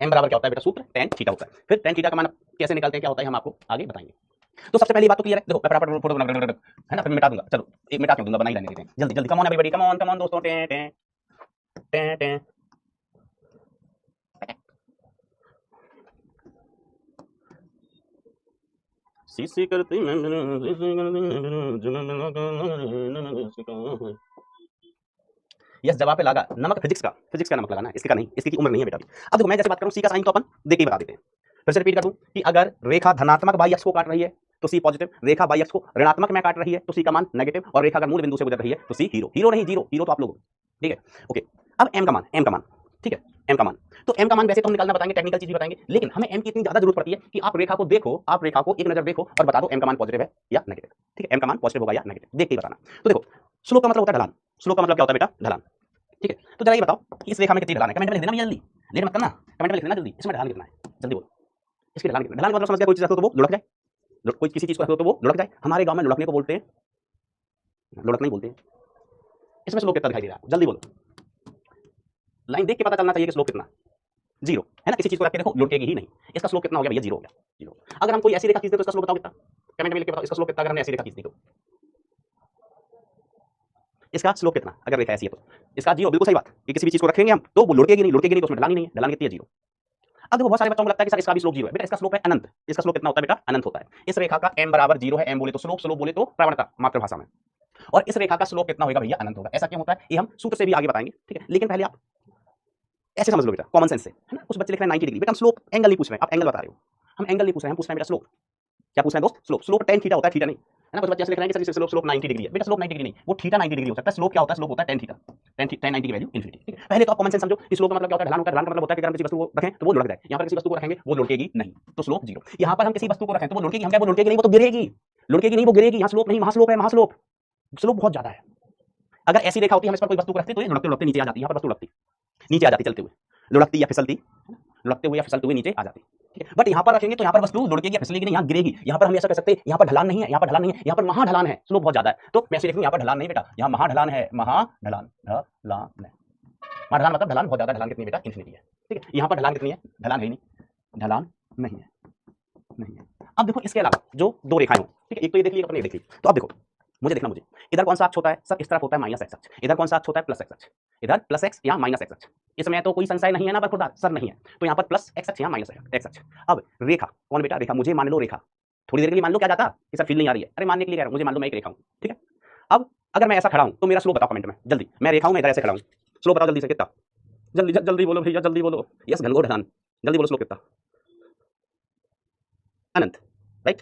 [SPEAKER 1] एम बराबर क्या होता है बेटा, सूत्र टेन थीटा होता है। फिर टेन थीटा का मान कैसे निकालते हैं, क्या होता है, हम आपको आगे बताएंगे। तो सबसे पहली बात तो क्लियर है, देखो मैं फटाफट फोटो है ना, फिर मिटा दूंगा। चलो एक मिटा क्यों दूंगा, बना ही रहने देते हैं जल्दी जल्दी। Come on everybody, come on दोस्तों। टे टे टे टे सीसी करती यस, जवाब पे लगा नमक, फिजिक्स का नमक लगाना है, इसका नहीं, इसकी उम्र नहीं है बेटा अभी। अब देखो मैं जैसे बात करूं सी का साइन तो अपन देख के बता देते हैं। फिर से रिपीट कर दूं कि अगर रेखा धनात्मक बाई एक्स को काट रही है तो सी पॉजिटिव, रेखा बाई एक्स को ऋणात्मक में काट रही है तो सी का मान नेगेटिव, और रेखा अगर मूल बिंदु से गुजर रही है तो सी हीरो, हीरो नहीं जीरो, हीरो तो आप लोग, ठीक है। ओके, अब एम का मान, एम का मान, ठीक है, एम का मान। तो एम का मान वैसे तो हम निकालना बताएंगे, टेक्निकल चीज भी बताएंगे, लेकिन हमें एम की इतनी ज्यादा जरूरत पड़ती है कि आप रेखा को देखो, आप रेखा को एक नजर देखो और बता दो एम का मान पॉजिटिव है या नेगेटिव। ठीक है, एम का मान पॉजिटिव होगा या नेगेटिव, देख के बताना। तो देखो स्लोप का मतलब होता है ढलान, स्लोप का मतलब क्या होता है बेटा, ढलान। ठीक है, तो जरा ये बताओ कि इस रेखा में कितनी ढलान है, कमेंट में लिख देना भैया जल्दी, लेट मत करना, कमेंट में लिख देना जल्दी, इसमें ढलान कितना है, जल्दी बोलो। इसकी ढलान कितना, ढलान मतलब समझ गया, कोई चीज रखो तो वो लुढ़क जाए, कोई किसी चीज को रखो तो वो लुढ़क जाए। हमारे गांव में लुढ़कने को बोलते हैं, लुढ़क नहीं बोलते हैं। इसमें स्लोप कितना दिखाई दे रहा है, जल्दी बोलो। लाइन देख के पता चलना चाहिए कि स्लोप कितना, जीरो है ना, किसी चीज को रख के देखो लुढ़केगी ही नहीं। इसका स्लोप कितना हो गया भैया, जीरो हो गया, जीरो। अगर हम कोई ऐसी रेखा खींचते तो इसका स्लोप बताओ कितना, कमेंट में लिख के बताओ इसका स्लोप कितना, अगर हमने ऐसी रेखा खींच दी तो इसका स्लोप कितना, अगर रेखा ऐसी है तो इसका जीरो। बिल्कुल सही बात, कि किसी भी चीज को रखेंगे हम तो वो लुढ़केगी नहीं, लुढ़केगी नहीं तो उसमें ढलान ही नहीं है, ढलान कितनी है, जीरो। अब देखो बहुत सारे बच्चों को लगता है कि सर इसका भी स्लोप जीरो है, बेटा इसका स्लोप है अनंत। इसका स्लोप कितना होता है बेटा, अनंत होता है। इस रेखा का m बराबर जीरो है, m बोले तो स्लोप, स्लोप बोले तो प्रवणता मातृभाषा में, और इस रेखा का स्लोप कितना होगा भैया, अनंत होगा। ऐसा क्यों होता है ये हम सूत्र से भी आगे बताएंगे, ठीक है। लेकिन पहले आप ऐसे समझ लो बेटा, कॉमन सेंस से, है ना। कुछ बच्चे लिख रहे हैं 90 डिग्री, बेटा हम स्लोप एंगल नहीं पूछ रहे हैं, आप एंगल बता रहे हो, हम एंगल नहीं पूछ रहे हैं, हम पूछ रहे हैं बेटा स्लोप। क्या पूछ रहे हैं दोस्त, स्लोप। स्लोप tan थीटा होता है, थीटा नहीं, है ना। कुछ बच्चे ऐसे लिख रहे हैं कि सर स्लोप स्लोप 90 डिग्री है, बेटा स्लोप 90 डिग्री नहीं, वो थीटा 90 डिग्री हो सकता है। स्लोप क्या होता है, स्लोप होता है tan थीटा, tan 90 की वैल्यू इनफिनिटी, ठीक है। पहले तो आप कॉमन सेंस समझो कि स्लोप का मतलब क्या होता है, ढलान होता है। ढलान का मतलब होता है कि अगर हम किसी वस्तु को रखें तो वो लुढ़क जाए, यहाँ पर किसी वस्तु को रखेंगे वो लुढ़केगी नहीं, तो स्लोप जीरो। यहाँ पर हम किसी वस्तु को रखें तो वो लुढ़केगी, हम क्या वो लुढ़केगी नहीं, वो तो गिरेगी, लुढ़केगी नहीं, वो गिरेगी। यहाँ स्लोप नहीं, वहाँ स्लोप है, वहाँ स्लोप, स्लोप बहुत ज्यादा है। अगर ऐसी रेखा होती है हम इस पर कोई वस्तु को रखते तो ये लुढ़कते लुढ़कते नीचे आ जाती, यहाँ पर वस्तु लुढ़कती नीचे आ जाती, चलते हुए लुढ़कती या फिसलती, लुढ़कते हुए या फिसलते हुए नीचे आ जाती, ठीक है। बट यहाँ पर रखेंगे तो यहाँ पर वस्तु लुढ़केगी या फिसलेगी नहीं, यहाँ गिरेगी। यहाँ पर हम ऐसा कह सकते हैं यहाँ पर ढलान नहीं है, यहाँ पर ढलान नहीं है, यहाँ पर महा ढलान है, स्लोप बहुत ज्यादा है। तो मैं ऐसे लिखूं यहाँ पर ढलान नहीं बेटा, यहाँ महा ढलान है, महा ढलान, ढलान है, महा ढलान मतलब ढलान बहुत ज्यादा, ढलान कितनी बेटा, इन्फिनिटी है, ठीक है। यहाँ पर ढलान कितनी है, ढलान है ही नहीं, ढलान नहीं है, नहीं है। अब देखो इसके अलावा जो दो रेखाएं हो, ठीक है, एक तो ये देख ली, अपने देख ली, तो अब देखो मुझे देखना, मुझे इधर कौन सा अक्ष होता है सर, इस तरफ होता है माइनस एक्स अक्ष, इधर कौन सा अक्ष होता है प्लस एक्स अक्ष, इधर प्लस एक्स या माइनस एक्स अक्ष। इसमें तो कोई संशय नहीं है ना बरखुरदार, सर नहीं है, तो यहाँ पर प्लस एक्स अक्ष या माइनस एक्स अक्ष। अब रेखा कौन बेटा, रेखा मुझे मान लो, रेखा थोड़ी देर के लिए मान लो, क्या जाता कि सर फील नहीं आ रही है, अरे मानने के लिए कह रहा हूं, मुझे मान लो मैं एक रेखा हूं, ठीक है। अब अगर मैं ऐसा खड़ा हूं तो मेरा स्लोप बताओ कमेंट में जल्दी, मैं रेखा हूं, मैं इधर ऐसे खड़ा हूं, स्लोप बताओ जल्दी से कितना, जल्दी जल्दी बोलो भैया, जल्दी बोलो। यस घनघोर ढलान, जल्दी बोलो स्लोप कितना, अनंत, राइट।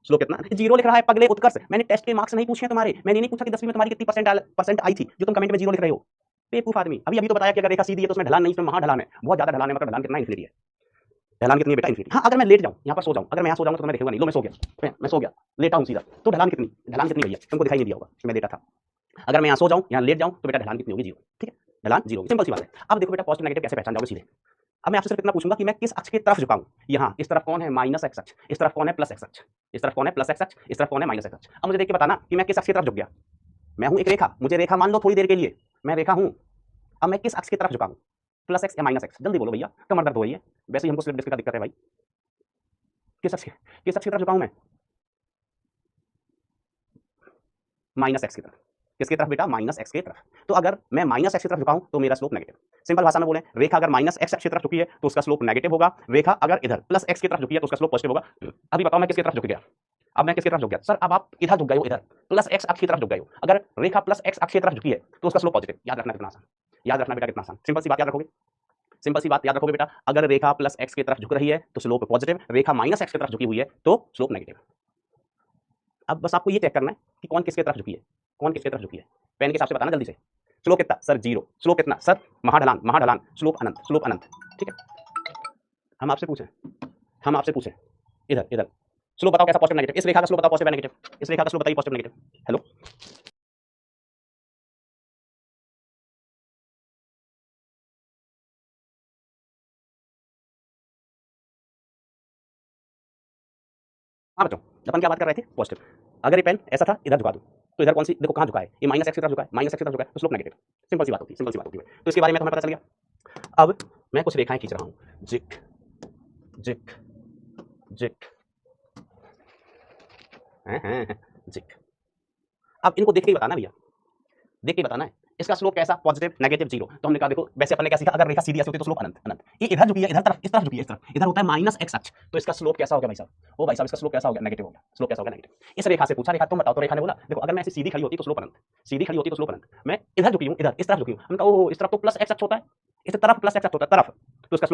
[SPEAKER 1] स्लोप कितना, जीरो लिख रहा है पगले उत्कर्ष। मैंने टेस्ट के मार्क्स नहीं पूछे हैं तुम्हारे, मैंने नहीं पूछा कि 10वीं में तुम्हारी कितनी परसेंट आई थी जो तुम कमेंट में जीरो लिख रहे हो। बेवकूफ आदमी। अभी तो बताया कि अगर रेखा सीधी है तो उसमें ढलान नहीं, उसमें महा ढलान है, बहुत ज्यादा ढलान है। मतलब ढलान कितना, इन्फिनिटी है। ढलान कितनी है बेटा, इन्फिनिटी। हाँ अगर मैं लेट जाऊं यहाँ पर सो जाऊं, अगर मैं यहाँ सो जाऊंगा तो तुम्हें दिखेगा नहीं। लो मैं सो गया, मैं सो गया, लेटा हूं सीधा, तो ढलान कितनी भैया तुमको दिखाई नहीं दिया होगा कि मैं लेटा था। अगर मैं यहाँ सो जाऊं, यहाँ लेट जाऊं, तो बेटा ढलान कितनी होगी, जीरो। ठीक है, ढलान जीरो होगी, सिंपल सी बात है। अब देखो बेटा पॉजिटिव नेगेटिव कैसे पहचान जाओगे सीधे। अब मैं आपसे सिर्फ इतना पूछूंगा कि मैं किस अक्ष की तरफ झुकाऊं। यहाँ इस तरफ कौन है, माइनस एक्स अक्ष, इस तरफ कौन है, प्लस एक्स अक्ष, इस तरफ कौन है, प्लस एक्स अक्ष, इस तरफ कौन है, माइनस एक्स अक्ष। अब मुझे देख के बताना कि मैं किस अक्ष की तरफ झुक गया। मैं हूं एक रेखा, मुझे रेखा मान लो थोड़ी देर के लिए, मैं रेखा हूं। अब मैं किस अक्ष की तरफ झुकाऊं, प्लस एक्स या माइनस एक्स, जल्दी बोलो भैया, कमर दर्द हो रही है। वैसे ही हमको स्लिप डिस्क का दिक्कत है भाई। किस अक्ष की तरफ झुकाऊं मैं, माइनस एक्स की तरफ। किसकी तरफ बेटा, माइनस एक्स की तरफ। तो अगर मैं माइनस एक्स की तरफ झुकाऊं तो मेरा स्लोप नेगेटिव। सिंपल भाषा में बोले, रेखा अगर माइनस एक्स की तरफ झुकी है तो उसका स्लोप नेगेटिव होगा। रेखा अगर इधर प्लस एक्स की तरफ झुकी है तो उसका स्लोप पॉजिटिव होगा। अभी बताओ मैं किसकी तरफ झुक गया। अब मैं किसकी तरफ झुक गया सर, अब आप इधर झुक गए हो, इधर प्लस एक्स अक्ष की तरफ झुक गए हो। अगर रेखा प्लस एक्स अक्ष की तरफ झुकी है तो उसका स्लोप पॉजिटिव। याद रखना कितना आसान, याद रखना बेटा कितना आसान। सिंपल सी बात याद रखोगे, सिंपल सी बात याद रखोगे बेटा। अगर रेखा प्लस एक्स की तरफ झुक रही है तो स्लोप पॉजिटिव, रेखा माइनस एक्स की तरफ झुकी हुई है तो स्लोप नेगेटिव। अब बस आपको ये चेक करना है कि कौन किसकी तरफ झुकी है, कौन किसकी तरफ झुकी है। पेन के हिसाब से बताना जल्दी से। स्लोप कितना सर, जीरो। स्लोप कितना सर, महाढलान, महाढलान, स्लोप अनंत, स्लोप अनंत। ठीक है, हम आपसे पूछें इधर इधर स्लोप बताओ कैसा, पॉजिटिव नेगेटिव। इस रेखा का स्लोप बताओ पॉजिटिव नेगेटिव, इस रेखा का स्लोप बताइए पॉजिटिव नेगेटिव। हेलो, हाँ बच्चों, अपन क्या बात कर रहे थे, पॉजिटिव। अगर ये पेन ऐसा था, इधर झुका दो तो इधर कौन सी, देखो कहाँ झुका है, ये माइनस एक्स की तरफ झुका है, माइनस एक्स की तरफ झुका है तो स्लोप नेगेटिव। सिंपल सी बात होती है, सिंपल सी बात होती है। तो इसके बारे में तो हमें पता चल गया। अब मैं कुछ रेखाएं खींच रहा हूँ, जिक जिक जिक जिक। अब इनको देख के ही बताना भैया, देख के बताना है इसका स्लोप कैसा, पॉजिटिव नेगेटिव जीरो। तो हमने कहा देखो वैसे अपन ने क्या सीखा, अगर रेखा सीधी ऐसे होती है तो स्लोप अनंत अनंत। ये इधर झुकी है, इधर तरफ, इस तरफ झुकी है, इस तरफ, इधर होता है माइनस एक्स अक्ष, तो इसका स्लोप कैसा होगा भाई साहब, ओ भाई साहब इसका स्लोप कैसा होगा, नेगेटिव होगा। स्लोप कैसा होगा, नेगेटिव। इस रेखा से पूछा, रेखा तुम बताओ, तो रेखा ने बोला देखो अगर मैं ऐसे सीधी खड़ी होती तो स्लोप अनंत, सीधी खड़ी होती तो स्लोप अनंत। मैं इधर झुकी हूँ, इधर इस तरफ झुकी हूँ, हमने कहा ओहो इस तरफ तो प्लस एक्स अक्ष होता है, इस तरफ प्लस एक्स अक्ष होता है तरफ, तो इसका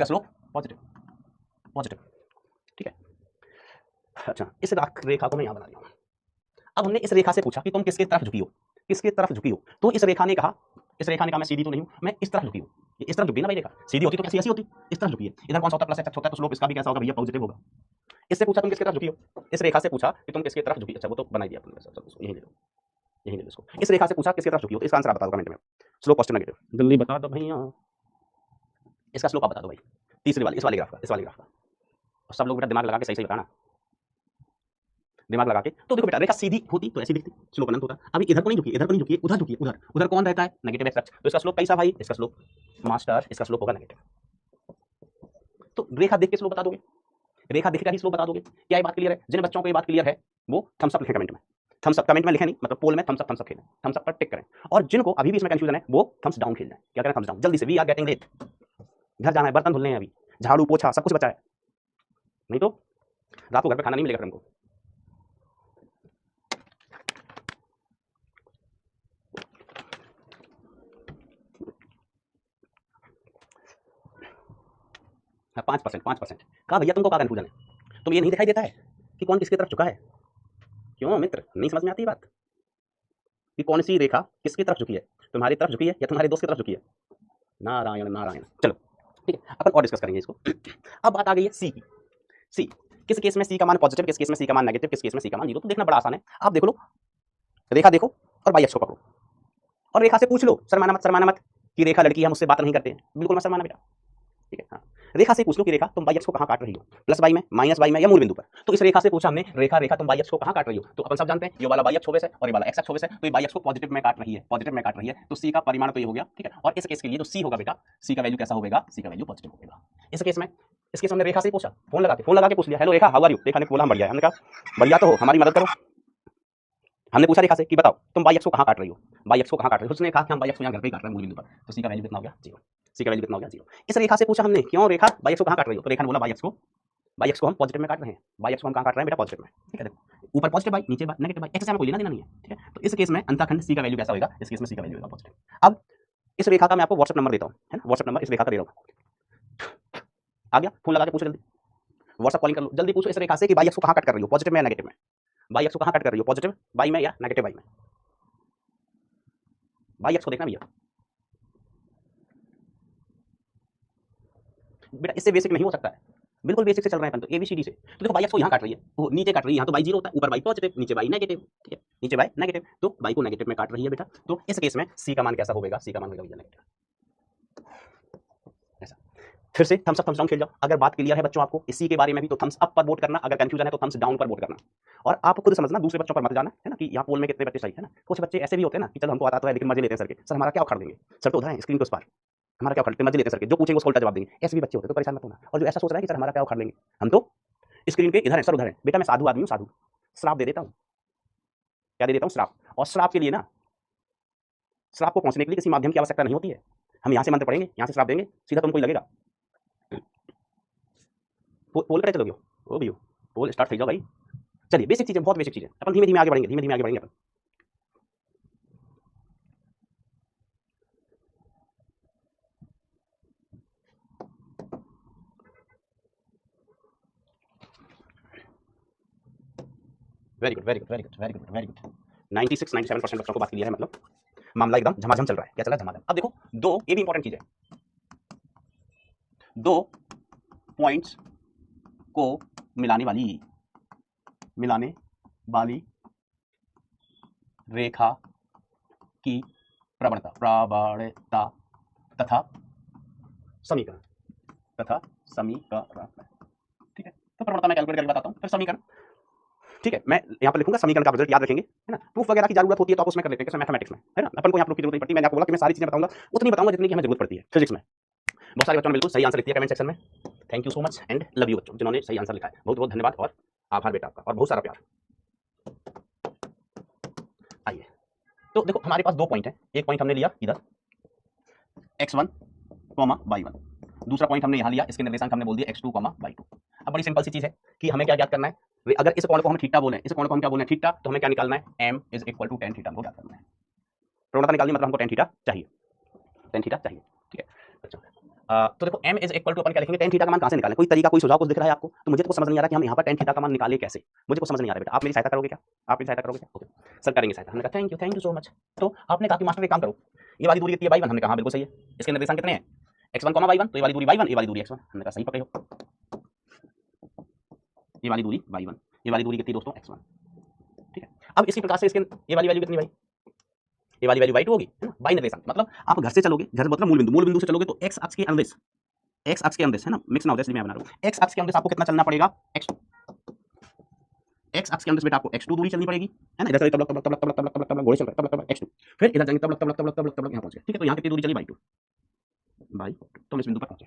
[SPEAKER 1] स्लोप पॉजिटिव, पॉजिटिव। ठीक है, अच्छा इस रेखा को मैं यहाँ बना दिया हूँ। अब हमने इस रेखा से पूछा कि तुम किसकी तरफ झुकी हो, किसकी तरफ झुकी हो। तो इस रेखा ने कहा, मैं सीधी तो नहीं हूं, मैं इस तरफ झुकी हूं। इस तरफ झुकी ना भाई रेखा, सीधी होती तो कैसी ऐसी होती, इस तरफ झुकी है। इधर कौन सा होता है, प्लस एक्स होता है, तो स्लोप इसका भी कैसा होगा भैया, पॉजिटिव होगा। इससे पूछा तुम किसकी तरफ झुकी हो, इस रेखा से पूछा कि तुम किसकी तरफ झुकी। अच्छा वो तो बना दिया अपन, यही ले लो, यही ले लो इसको। इस रेखा से पूछा किसकी तरफ झुकी हो, तो इसका आंसर बता दो कमेंट में, स्लोप पॉजिटिव नेगेटिव। जल्दी बता दो भैया, इसका स्लोप आप बता दो भाई, तीसरी वाली, इस वाली ग्राफ का, इस वाली ग्राफ का। और सब लोग बेटा दिमाग लगा के सही सही बताना, दिमाग लगा के। तो देखो बेटा रेखा सीधी होती तो ऐसी दिखती, स्लोप अनंत होता। अभी इधर को नहीं झुकी, इधर को नहीं झुकी, उधर झुकी, उधर उधर कौन रहता है, नेगेटिव एक्स अक्ष, तो इसका स्लोप कैसा भाई, इसका स्लोप मास्टर, इसका स्लोप होगा नेगेटिव। तो रेखा देख के स्लोप बता दोगे, रेखा देख कर ही स्लोप बता दोगे। क्या ये बात क्लियर है? जिन बच्चों को ये बात क्लियर है वो थम्स अप लिखें कमेंट में, थम्स अप कमेंट में लिखें नहीं, मतलब पोल में थम्स अप खेलें, थम्स अप पर टिक करें। और जिनको अभी भी इसमें कंफ्यूजन है वो थम्स डाउन खेल जाए। क्या करें, थम्स डाउन जल्दी से, वी आर गेटिंग लेट, घर जाना है, बर्तन धुलने हैं, अभी झाड़ू पोछा सब कुछ बचा है, नहीं तो रात को घर पे खाना नहीं मिलेगा हमको। हाँ 5%, 5%। कहा भैया तुमको क्या कन्फ्यूजन है, तुम ये नहीं दिखाई देता है कि कौन किसकी तरफ झुका है। क्यों मित्र, नहीं समझ में आती बात कि कौन सी रेखा किसकी तरफ झुकी है, तुम्हारी तरफ झुकी है या तुम्हारे दोस्त की तरफ झुकी है। नारायण नारायण। चलो ठीक है, अपन और डिस्कस करेंगे इसको। अब बात आ गई है सी की। सी किस केस में सी का मान पॉजिटिव, किस केस में सी का मान नेगेटिव, किस केस में सी का मान जीरो। तो देखना बड़ा आसान है, आप देख लो, रेखा देखो और बाई अक्ष को पकड़ो और रेखा से पूछ लो, शर्माना मत कि रेखा लड़की है मुझसे बात नहीं करते, बिल्कुल मत शर्माना बेटा। ठीक है, हाँ रेखा से पूछ लो कि रेखा तुम बाई अक्ष को कहाँ काट रही हो, प्लस बाई में, माइनस बाई में या मूल बिंदु पर। तो इस रेखा से पूछा हमने, रेखा तुम बाई अक्ष को कहाँ काट रही हो। तो अपन सब जानते हैं ये वाला बाई अक्ष है और ये वाला एक्स अक्ष है, तो ये बाई अक्ष को पॉजिटिव में काट रही है, पॉजिटिव में काट रही है। तो सी का परिमाण तो ये हो गया। ठीक है, और इस केस के लिए जो सी होगा बेटा, सी का वैल्यू कैसा होगा, सी का वैल्यू पॉजिटिव होगा। इस केस में रेखा से पूछा, फोन लगा के पूछ लिया, hello Rekha how are you. Rekha ने बोला हम बढ़िया है। हमने कहा बढ़िया तो हो, हमारी मदद करो। हमने पूछा रेखा से कि बताओ तुम बाई अक्ष को कहाँ काट रही हो, बाई अक्ष को कहाँ काट रही हो। उसने कहा कि हम बाई अक्ष को यहाँ घर पे काट रहे हैं मूल बिंदु पर। तो सी का वैल्यू कितना हो गया, जीरो। सी का वैल्यू कितना हो गया, जीरो। इस रेखा से पूछा हमने, क्यों रेखा बाई अक्ष को कहाँ काट रही हो। तो रेखा ने बोला बाई अक्ष को हम पॉजिटिव में काट रहे हैं, बाई अक्ष को हम कहाँ काट रहे हैं बेटा, पॉजिटिव में। ठीक है, देखो ऊपर पॉजिटिव बाई, नीचे नेगेटिव बाई, एक्स से हमें कोई लेना देना नहीं है। ठीक है, तो इस केस में अंतःखंड सी का वैल्यू कैसा होगा, इस केस में सी का वैल्यू होगा पॉजिटिव। अब इस रेखा का मैं आपको व्हाट्सएप नंबर देता हूँ, है ना, व्हाट्सएप नंबर इस रेखा का दे रहा हूँ। आ गया, फोन लगा के पूछो जल्दी। व्हाट्सएप कॉलिंग कर लो, जल्दी पूछो इस रेखा से कि y अक्ष को कहां कट कर रही हो, पॉजिटिव में या नेगेटिव में, y अक्ष को कहां कट कर रही हो, पॉजिटिव y में या नेगेटिव y में। y अक्ष को देखना भैया, बेटा इससे बेसिक नहीं हो सकता है, बिल्कुल बेसिक से चल रहे हैं अपन तो एबीसीडी से। तो देखो y अक्ष को यहाँ काट रही है, वो नीचे काट रही है, यहाँ तो y जीरो होता है, ऊपर y पॉजिटिव, नीचे y नेगेटिव, ठीक है, नीचे y नेगेटिव, तो y को नेगेटिव में काट रही है बेटा। तो इस केस में c का मान कैसा होगा, c का मान होगा भैया नेगेटिव। ऐसा फिर से थम्स अप थम्स डाउन खेल जाओ। अगर बात क्लियर है बच्चों आपको इसी के बारे में भी तो थम्स अप पर वोट करना, अगर कंफ्यूजन है तो थम्स डाउन पर वोट करना। और आप खुद समझना, दूसरे बच्चों पर मत जाना, है ना, कि यहाँ पोल में कितने बच्चे सही है ना। कुछ बच्चे ऐसे भी होते हैं ना कि चलो हमको आता तो है लेकिन मजे लेते हैं सर के, सर हमारा क्या उखाड़ देंगे, सर तो उधर है स्क्रीन के उस पार, हमारा क्या उखाड़ते मजे लेते हैं सर के, जो पूछेंगे उसको उल्टा जवाब देंगे, ऐसे भी बच्चे होते हैं, तो परेशान मत होना। और जो ऐसा सोच रहा है कि सर हमारा क्या उखाड़ लेंगे, हम तो स्क्रीन के इधर है सर उधर है, बेटा मैं साधु आदमी हूँ, साधु श्राप दे देता हूँ, क्या दे देता हूँ, श्राप। और श्राप के लिए ना, श्राप को पहुंचने के लिए किसी माध्यम की आवश्यकता नहीं होती है, हम यहाँ से मंत्र पढ़ेंगे, यहाँ से श्राप देंगे, सीधा तुमको ही लगेगा। पोल करे चलोगे ओ भैया, पोल स्टार्ट થઈ जाओ भाई। चलिए बेसिक चीजें, बहुत बेसिक चीजें, अपन धीमे धीमे आगे बढ़ेंगे, धीमे धीमे आगे बढ़ेंगे अपन। Very good very good very good very good very good. 96-97% बच्चों को बात क्लियर है, मतलब मामला एकदम झमाझम चल रहा है। क्या चल रहा है, झमाझम। अब देखो दो, ये भी इंपॉर्टेंट चीज है, दो पॉइंट्स को मिलाने वाली रेखा की प्रवणता तथा समीकरण, ठीक है। तो प्रवणता मैं कैलकुलेट करके बताता हूँ, फिर समीकरण, ठीक है। मैं यहाँ पर लिखूंगा समीकरण का रिजल्ट याद रखेंगे, है ना। प्रूफ वगैरह की जरूरत होती है तो आप उसमें कर लेते हैं, मैथमेटिक्स में, है ना। अपन को यहाँ प्रूफ की जरूरत नहीं पड़ती। मैंने आपको बोला कि मैं सारी चीजें बताऊंगा, उतनी बताऊंगा जितनी की हमें जरूरत पड़ती है। फिजिक्स में बहुत सारे बच्चों ने बिल्कुल सही आंसर लिख दिया कमेंट सेक्शन में। Thank you so much and love you बच्चों जिन्होंने सही आंसर लिखा है, बहुत बहुत धन्यवाद और आभार बेटा आपका, और बहुत सारा प्यार। आइए तो देखो हमारे पास दो पॉइंट है, एक पॉइंट हमने लिया इधर x1, y1, दूसरा पॉइंट हमने यहाँ लिया, इसके निर्देशांक हमने बोल दिया x2, y2। अब बड़ी सिंपल सी चीज है कि हमें क्या ज्ञात करना है, अगर इस कोण को हम थीटा बोले, इस कोण को हम क्या बोले थीटा, तो हमें क्या निकालना है, m = tan थीटा हमको ज्ञात करना है। प्रवणता निकालनी मतलब हमको tan थीटा चाहिए, tan थीटा चाहिए, ठीक है बच्चों। तो देखो m = अपन क्या लिखेंगे, tan थीटा का मान कहां से निकालें, कोई तरीका, कोई सुझाव कुछ दिख रहा है आपको? तो मुझे तो कुछ समझ नहीं आ रहा कि हम यहाँ पर tan थीटा का मान निकालें कैसे, मुझे कुछ समझ नहीं आ रहा बेटा। आप मेरी सहायता करोगे क्या, आप मेरी सहायता करोगे क्या? ओके सर करेंगे सहायता। हमने कहा थैंक यू सो मच। तो आपने कहा कि मास्टर एक काम करो, ये वाली दूरी कितनी है y1, हमने कहा बिल्कुल सही है। इसके निर्देशांक कितने हैं, x1, y1, तो ये वाली दूरी y1, ये वाली दूरी x1, हमने कहा सही पकड़े हो। ये वाली दूरी y1, ये वाली दूरी कितनी दोस्तों x1, ठीक है। अब इसी प्रकार से इसके ये वाली वैल्यू कितनी भाई, ये वाली वैल्यू y2 होगी, है ना। y निर्देशांक मतलब आप घर से चलोगे, घर मतलब मूल बिंदु से चलोगे तो x अक्ष के अनुदिश, x अक्ष के अनुदिश, है ना, मिक्स ना हो जाए इसलिए मैं बना रहा हूं। x अक्ष के अनुदिश आपको कितना चलना पड़ेगा, x2, x अक्ष के अनुदिश बेटा आपको x2 दूरी चलनी पड़ेगी, है ना। इधर से तब घोड़े चल रहे तब x2, फिर इधर जाएंगे तब यहां पहुंच गए, ठीक है। तो यहां कितनी दूरी चली y2, तो हम इस बिंदु पर पहुंचे।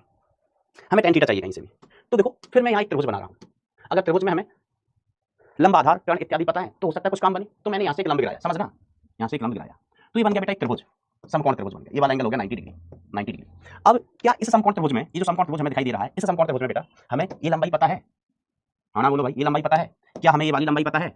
[SPEAKER 1] हमें tan थीटा चाहिए कहीं से भी, तो देखो फिर मैं यहां एक त्रिभुज बना रहा हूं। अगर त्रिभुज में हमें लंब, आधार, कर्ण इत्यादि पता है तो हो सकता है कुछ काम बने। तो मैंने यहां से एक लंब गिराया, समझना, यहां से एक लंब गिराया तो ये बन गया बेटा एक त्रिभुज, समकोण त्रिभुज बन गया। ये वाला एंगल हो गया 90 डिग्री, 90 डिग्री। अब क्या इस समकोण त्रिभुज में, ये जो समकोण त्रिभुज हमें दिखाई दे रहा है, इस समकोण त्रिभुज में बेटा हमें ये लंबाई पता है, हाँ ना बोलो भाई, ये लंबाई पता है क्या, हमें ये वाली लंबाई पता है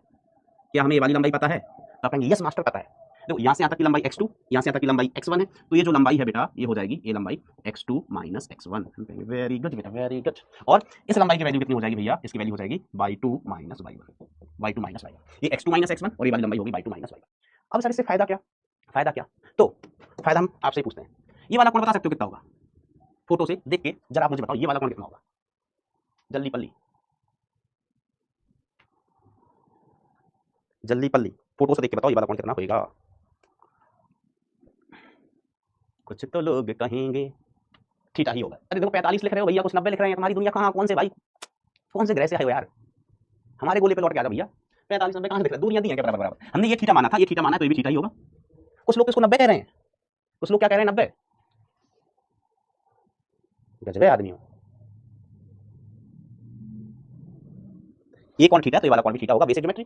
[SPEAKER 1] क्या, हमें ये वाली लंबाई पता है? तो आप कहेंगे यस मास्टर पता है। देखो यहाँ से यहाँ तक की लंबाई x2, यहाँ से यहाँ तक की लंबाई x1 है, तो ये जो लंबाई है बेटा ये हो जाएगी ये लंबाई x2 - x1। वेरी गुड बेटा, वेरी गुड। और इस लंबाई की वैल्यू कितनी हो जाएगी भैया, इसकी वैल्यू हो जाएगी y2 - y1, ये x2 - x1 और ये वाली लंबाई होगी y2 - y1। अब सर इससे फायदा क्या, फायदा क्या? तो फायदा हम आपसे पूछते हैं, ये वाला कोण बता सकते हो कितना होगा? फोटो से देख के जरा आप मुझे बताओ ये वाला कोण कितना होगा, जल्दी पल्ली, जल्दी पल्ली, फोटो से देख के बताओ ये वाला कोण कितना होगा। कुछ तो लोग कहेंगे थीटा ही होगा। अरे देखो 45 लिख रहे हो भैया, कुछ 90 लिख रहे हैं, तुम्हारी दुनिया कहाँ, कौन से भाई, कौन से ग्रह से आए हो यार, हमारे गोले पे लौट के आ जा भैया। 45 90 कहाँ से दिख रहा है, दूरियां दी हैं क्या बराबर बराबर। हमने ये थीटा माना था, ये थीटा माना है तो ये भी थीटा ही होगा। कुछ लोग इसको 90 कह रहे हैं, कुछ लोग क्या कह रहे हैं 90, गजब आदमी हो। ये कौन थीटा तो ये वाला कौन भी थीटा होगा, बेसिक ज्योमेट्री।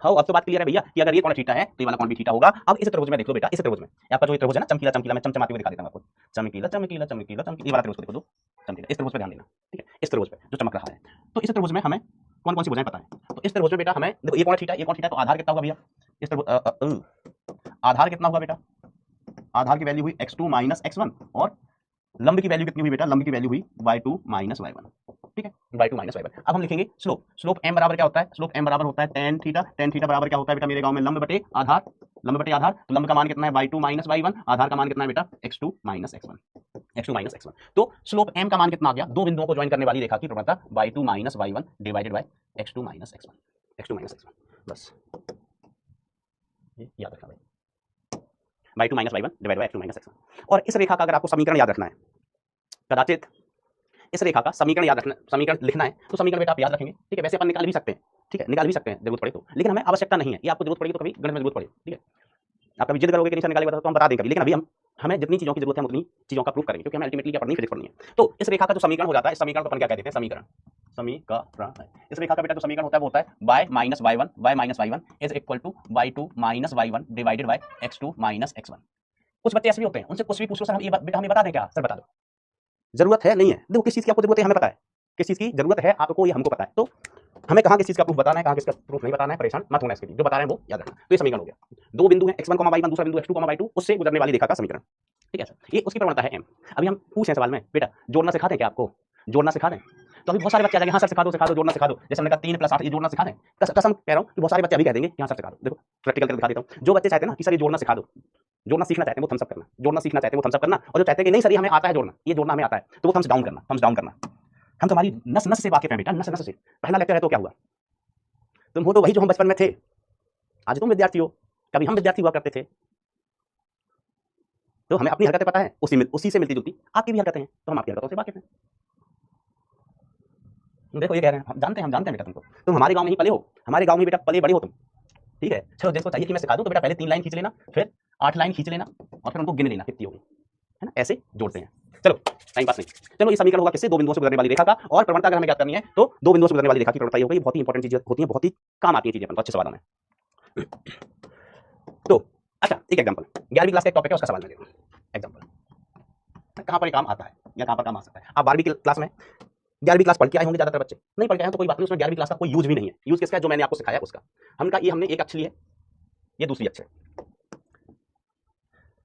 [SPEAKER 1] हाँ अब तो बात क्लियर है भैया कि अगर ये कौन थीटा है तो ये वाला कौन भी थीटा होगा। अब इस त्रिभुज में देख लो बेटा, इस त्रिभुज में आपका जो त्रिभुज है ना, चमकीला चमकीला, मैं चमचमाते हुए दिखा देता हूं आपको, चमकीला चमकीला चमकीला चमकीला, ये वाला त्रिभुज को देखो, दो चमकीला, इस त्रिभुज पे ध्यान देना, ठीक है। इस त्रिभुज पे जो चमक रहा है, तो इस त्रिभुज में हमें कौन कौन सी भुजाएं पता है। तो इस त्रिभुज में बेटा हमें देखो ये कौन थीटा, ये कौन थीटा, तो आधार कितना होगा भैया इस त्रिभुज, आधार कितना होगा बेटा, आधार की वैल्यू हुई x2 - x1 और लंब की वैल्यू कितनी हुई बेटा, लंब की वैल्यू हुई y2 - y1। y2 minus y1। अब हम लिखेंगे स्लोप, स्लोप m बराबर क्या होता है, स्लोप m बराबर होता है tan थीटा, tan थीटा बराबर क्या होता है बेटा मेरे गांव में लंब बटे आधार, लंब बटे आधार, तो लंब का मान कितना है y2 माइनस y1, आधार का मान कितना है बेटा x2 minus x1, x2 minus x1। तो स्लोप m का मान कितना आ गया, दो बिंदुओं को ज्वाइन करने वाली रेखा की प्रवणता y2 minus y1 divided by x2 minus x1, x2 minus x1, बस ये याद रखना भाई, y2 minus y1 divided by x2 minus x1। और इस रेखा का अगर आपको समीकरण याद रखना है, कदाचित इस रेखा का समीकरण याद रखना, समीकरण लिखना है तो समीकरण बेटा आप याद रखेंगे, ठीक है। वैसे अपन निकाल भी सकते हैं, ठीक है, निकाल भी सकते हैं जरूरत पड़े तो, लेकिन हमें आवश्यकता नहीं है, ये आपको जरूरत पड़ेगी तो कभी गणित में जरूरत पड़े, ठीक है। आप कभी जिद करोगे कि नहीं सर निकालेगा तो हम बता दें कभी, लेकिन अभी हमें जितनी चीजों की जरूरत है उतनी चीजों का प्रूफ करेंगे, क्योंकि हमें अल्टीमेटली क्या पढ़नी है, फिजिक्स पढ़नी है। तो इस रेखा का जो समीकरण हो जाता है, इस समीकरण को अपन क्या कहते हैं, समीकरण, समीकरण। इस रेखा का बेटा जो समीकरण होता है वो होता है y minus y1 is equal to y2 minus y1 divided by x2 minus x1। कुछ बच्चे ऐसे भी होते हैं, उनसे कुछ भी पूछो सर हम ये बेटा हमें बता दें क्या, सर बता दो, जरूरत है नहीं है, देखो किस चीज की आपको जरूरत है हमें पता है, किस चीज की जरूरत है आपको ये हमको पता है, तो हमें कहां किस चीज का प्रूफ बताना है, कहां किसका प्रूफ नहीं बताना है, परेशान मत होना इसके लिए, जो बता रहे हैं वो याद रखना। तो ये समीकरण हो गया, दो बिंदु हैं x1, y1, दूसरा बिंदु x2, y2, उससे गुजरने वाली रेखा का समीकरण, ठीक है सर, ये उसकी प्रवणता है m। अभी हम पूछे सवाल में बेटा जोड़ना सिखा दें क्या आपको, जोड़ना सिखा दें, तो अभी बहुत सारे बच्चे आ जाएंगे हाँ सर सिखा दो जोड़ना सिखा दो, जैसे हमने कहा 3 + 8 ये जोड़ना सिखा दें, कसम कह रहा हूं कि बहुत सारे बच्चे अभी कह देंगे हाँ सर सिखा दो। देखो प्रैक्टिकल करके दिखा देता हूं, जो बच्चे चाहते हैं ना कि सर ये जोड़ना सिखा दो, जोड़ना सीखना चाहते हैं वो थम्स अप करना, जोड़ना सीखना चाहते हैं वो थम्स अप करना, और जो चाहते हैं कि नहीं सर ये हमें आता है जोड़ना, ये जोड़ना हमें आता है, तो वो थम्स डाउन करना, थम्स डाउन करना। हम तुम्हारी नस नस से वाकिफ हैं बेटा, नस नस से। पहला लेक्चर है तो क्या हुआ, तुम हो तो वही जो हम बचपन में थे, आज तुम विद्यार्थी हो, कभी हम विद्यार्थी हुआ करते थे, तो हमें अपनी हरकतें पता है, उसी से मिलती जुलती आपकी भी हरकतें हैं, तो हम आपकी हरकतों से वाकिफ हैं। देखो ये कह रहे हैं हम जानते हैं बेटा तुमको, तुम हमारे गांव में ही पले हो, हमारे गांव में बेटा पले बड़े हो तुम, ठीक है। चलो जिसको चाहिए कि मैं सिखा दूं तो बेटा पहले 3 लाइन खींच लेना, फिर 8 लाइन खींच लेना, और फिर उनको गिन लेना कितनी होगी, है ना, ऐसे जोड़ते हैं। चलो टाइम पास नहीं, चलो ये समीकरण होगा किससे, दो बिंदुओं से गुजरने वाली रेखा का, और प्रवणता अगर हमें ज्ञात करनी है तो दो बिंदुओं से गुजरने वाली रेखा की प्रवणता ये होगी, बहुत ही इंपॉर्टेंट चीजें होती हैं, बहुत ही काम आती है चीजें अपन को अच्छे सवालों में। तो अच्छा एक एग्जांपल, 11वीं क्लास का एक टॉपिक है उसका सवाल मैं दे रहा हूं, एग्जांपल कहां पर काम आता है या कहां पर काम आ सकता है। आप 12वीं क्लास में 11वीं क्लास पढ़ के आए होंगे, ज्यादातर बच्चे नहीं पढ़ के आए तो कोई बात नहीं, उसमें 11वीं क्लास का कोई यूज भी नहीं है, यूज किसका है, जो मैंने आपको सिखाया उसका। हमने कहा ये हमने एक अक्ष ली है, ये दूसरी अक्ष है।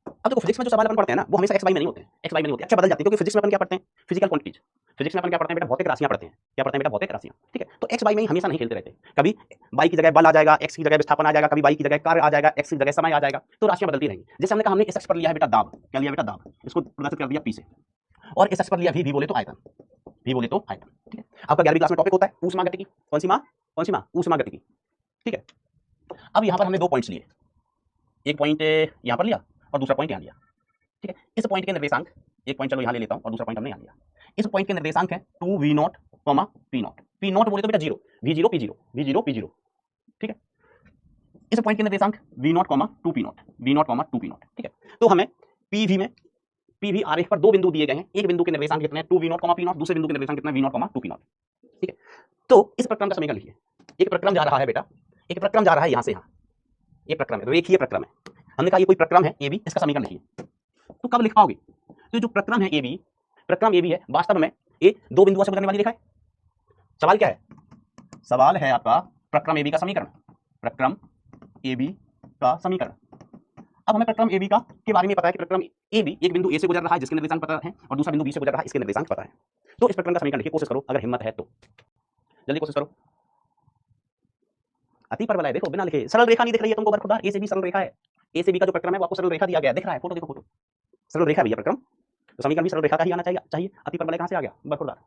[SPEAKER 1] अब देखो फिजिक्स में जो सवाल अपन पढ़ते हैं ना वो हमेशा x y में नहीं होते हैं, x y में नहीं होते, अच्छा बदल जाते हैं, क्योंकि फिजिक्स में अपन क्या पढ़ते हैं, फिजिकल क्वांटिटीज, फिजिक्स में अपन क्या पढ़ते हैं बेटा, भौतिक राशियां पढ़ते हैं, क्या पढ़ते हैं बेटा, भौतिक राशियां, ठीक है। तो x y में ही हमेशा नहीं खेलते रहते, कभी y की जगह बल आ जाएगा, x की जगह विस्थापन आ जाएगा, कभी y की जगह कार्य आ जाएगा, x की जगह समय आ जाएगा, तो राशियां बदलती रहेंगी। जैसे हमने कहा हमने इस अक्ष पर लिया है बेटा दाब, क्या लिया बेटा दाब, इसको प्रदर्शित कर दिया p से, और इस अक्ष पर लिया v बोले तो आयतन, v बोले तो आयतन, ठीक है। आपका 11वीं क्लास में टॉपिक होता है ऊष्मागतिकी, कौन सी मां, ऊष्मागतिकी, ठीक है। अब यहाँ पर हमने 2 पॉइंट्स लिए, एक पॉइंट यहाँ पर लिया और दूसरा पॉइंट यहाँ लिया, ठीक है। इस पॉइंट के निर्देशांक, एक पॉइंट चलो यहाँ ले लेता हूँ और दूसरा पॉइंट हमने यहाँ लिया। इस पॉइंट के निर्देशांक है 2v0, p0, p0 बोले तो बेटा 0, v0 p0, v0 p0, ठीक है। इस पॉइंट के निर्देशांक v0, 2p0, v0, 2p0, ठीक है। तो हमें pv में, pv आरेख पर 2 बिंदु दिए गए हैं, एक बिंदु के निर्देशांक कितने हैं 2v0, p0, दूसरे बिंदु के निर्देशांक कितने v0, 2p0, ठीक है। तो इस प्रक्रम का समीकरण लिखिए, एक प्रक्रम जा रहा है बेटा, एक प्रक्रम जा रहा है यहाँ से यहाँ, ये प्रक्रम है, रेखीय प्रक्रम है, हमने कहा ये कोई प्रक्रम है AB, इसका समीकरण लिखिए। तो कब लिख पाओगे, तो जो प्रक्रम है AB, प्रक्रम AB है, वास्तव में ये 2 बिंदुओं से गुजरने वाली रेखा है। सवाल क्या है, सवाल है आपका प्रक्रम AB का समीकरण, प्रक्रम AB का समीकरण। अब हमें प्रक्रम AB का के बारे में पता है कि प्रक्रम AB एक बिंदु A से गुजर रहा है जिसके निर्देशांक पता है, और दूसरा बिंदु B से गुजर रहा है इसके निर्देशांक पता है। तो इस प्रक्रम का समीकरण लिखिए, कोशिश करो अगर हिम्मत है तो, जल्दी कोशिश करो। अति परवल है, देखो बिना लिखे, सरल रेखा नहीं दिख रही है तुमको बरखुरदार, A से B सरल रेखा है, A से B का जो प्रक्रम है वो आपको सरल रेखा दिया गया है, दिख रहा है, फोटो देखो, फोटो सरल रेखा भैया प्रक्रम, तो समीकरण भी सरल रेखा का ही आना चाहिए। अति परवलय कहां से आ गया, बरखुरदार।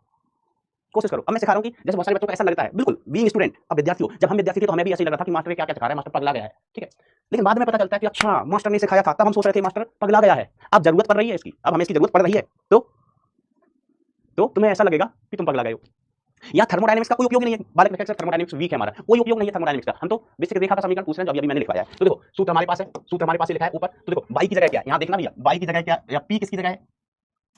[SPEAKER 1] कोशिश करो, अब मैं सिखा रहा हूं कि जैसे बहुत सारे बच्चों को ऐसा लगता है, बिल्कुल बीइंग स्टूडेंट, अब विद्यार्थी हो, जब हम विद्यार्थी थे तो हमें भी ऐसा ही लग रहा था कि मास्टर क्या क्या सिखा रहा है, मास्टर पगला गया है, ठीक है। लेकिन बाद में पता चलता है कि अच्छा मास्टर ने सिखाया था, तब हम सोच रहे थे मास्टर पगला गया है, अब जरूरत पड़ रही है इसकी, अब हमें इसकी जरूरत पड़ रही है, तो तुम्हें ऐसा लगेगा कि तुम पगला गए हो। या थर्मोडायनेमिक्स का कोई उपयोग नहीं है, बालक में थर्मोडायनेमिक्स वीक है हमारा, कोई उपयोग नहीं है थर्मोडायनेमिक्स का, हम तो बेसिक रेखा का समीकरण पूछ रहे हैं जो अभी मैंने लिखवाया है। तो देखो सूत्र हमारे पास है, सूत्र हमारे पास लिखा है ऊपर, तो देखो y की जगह क्या है, यहाँ देखना भैया, y की जगह क्या, या p किसकी जगह है,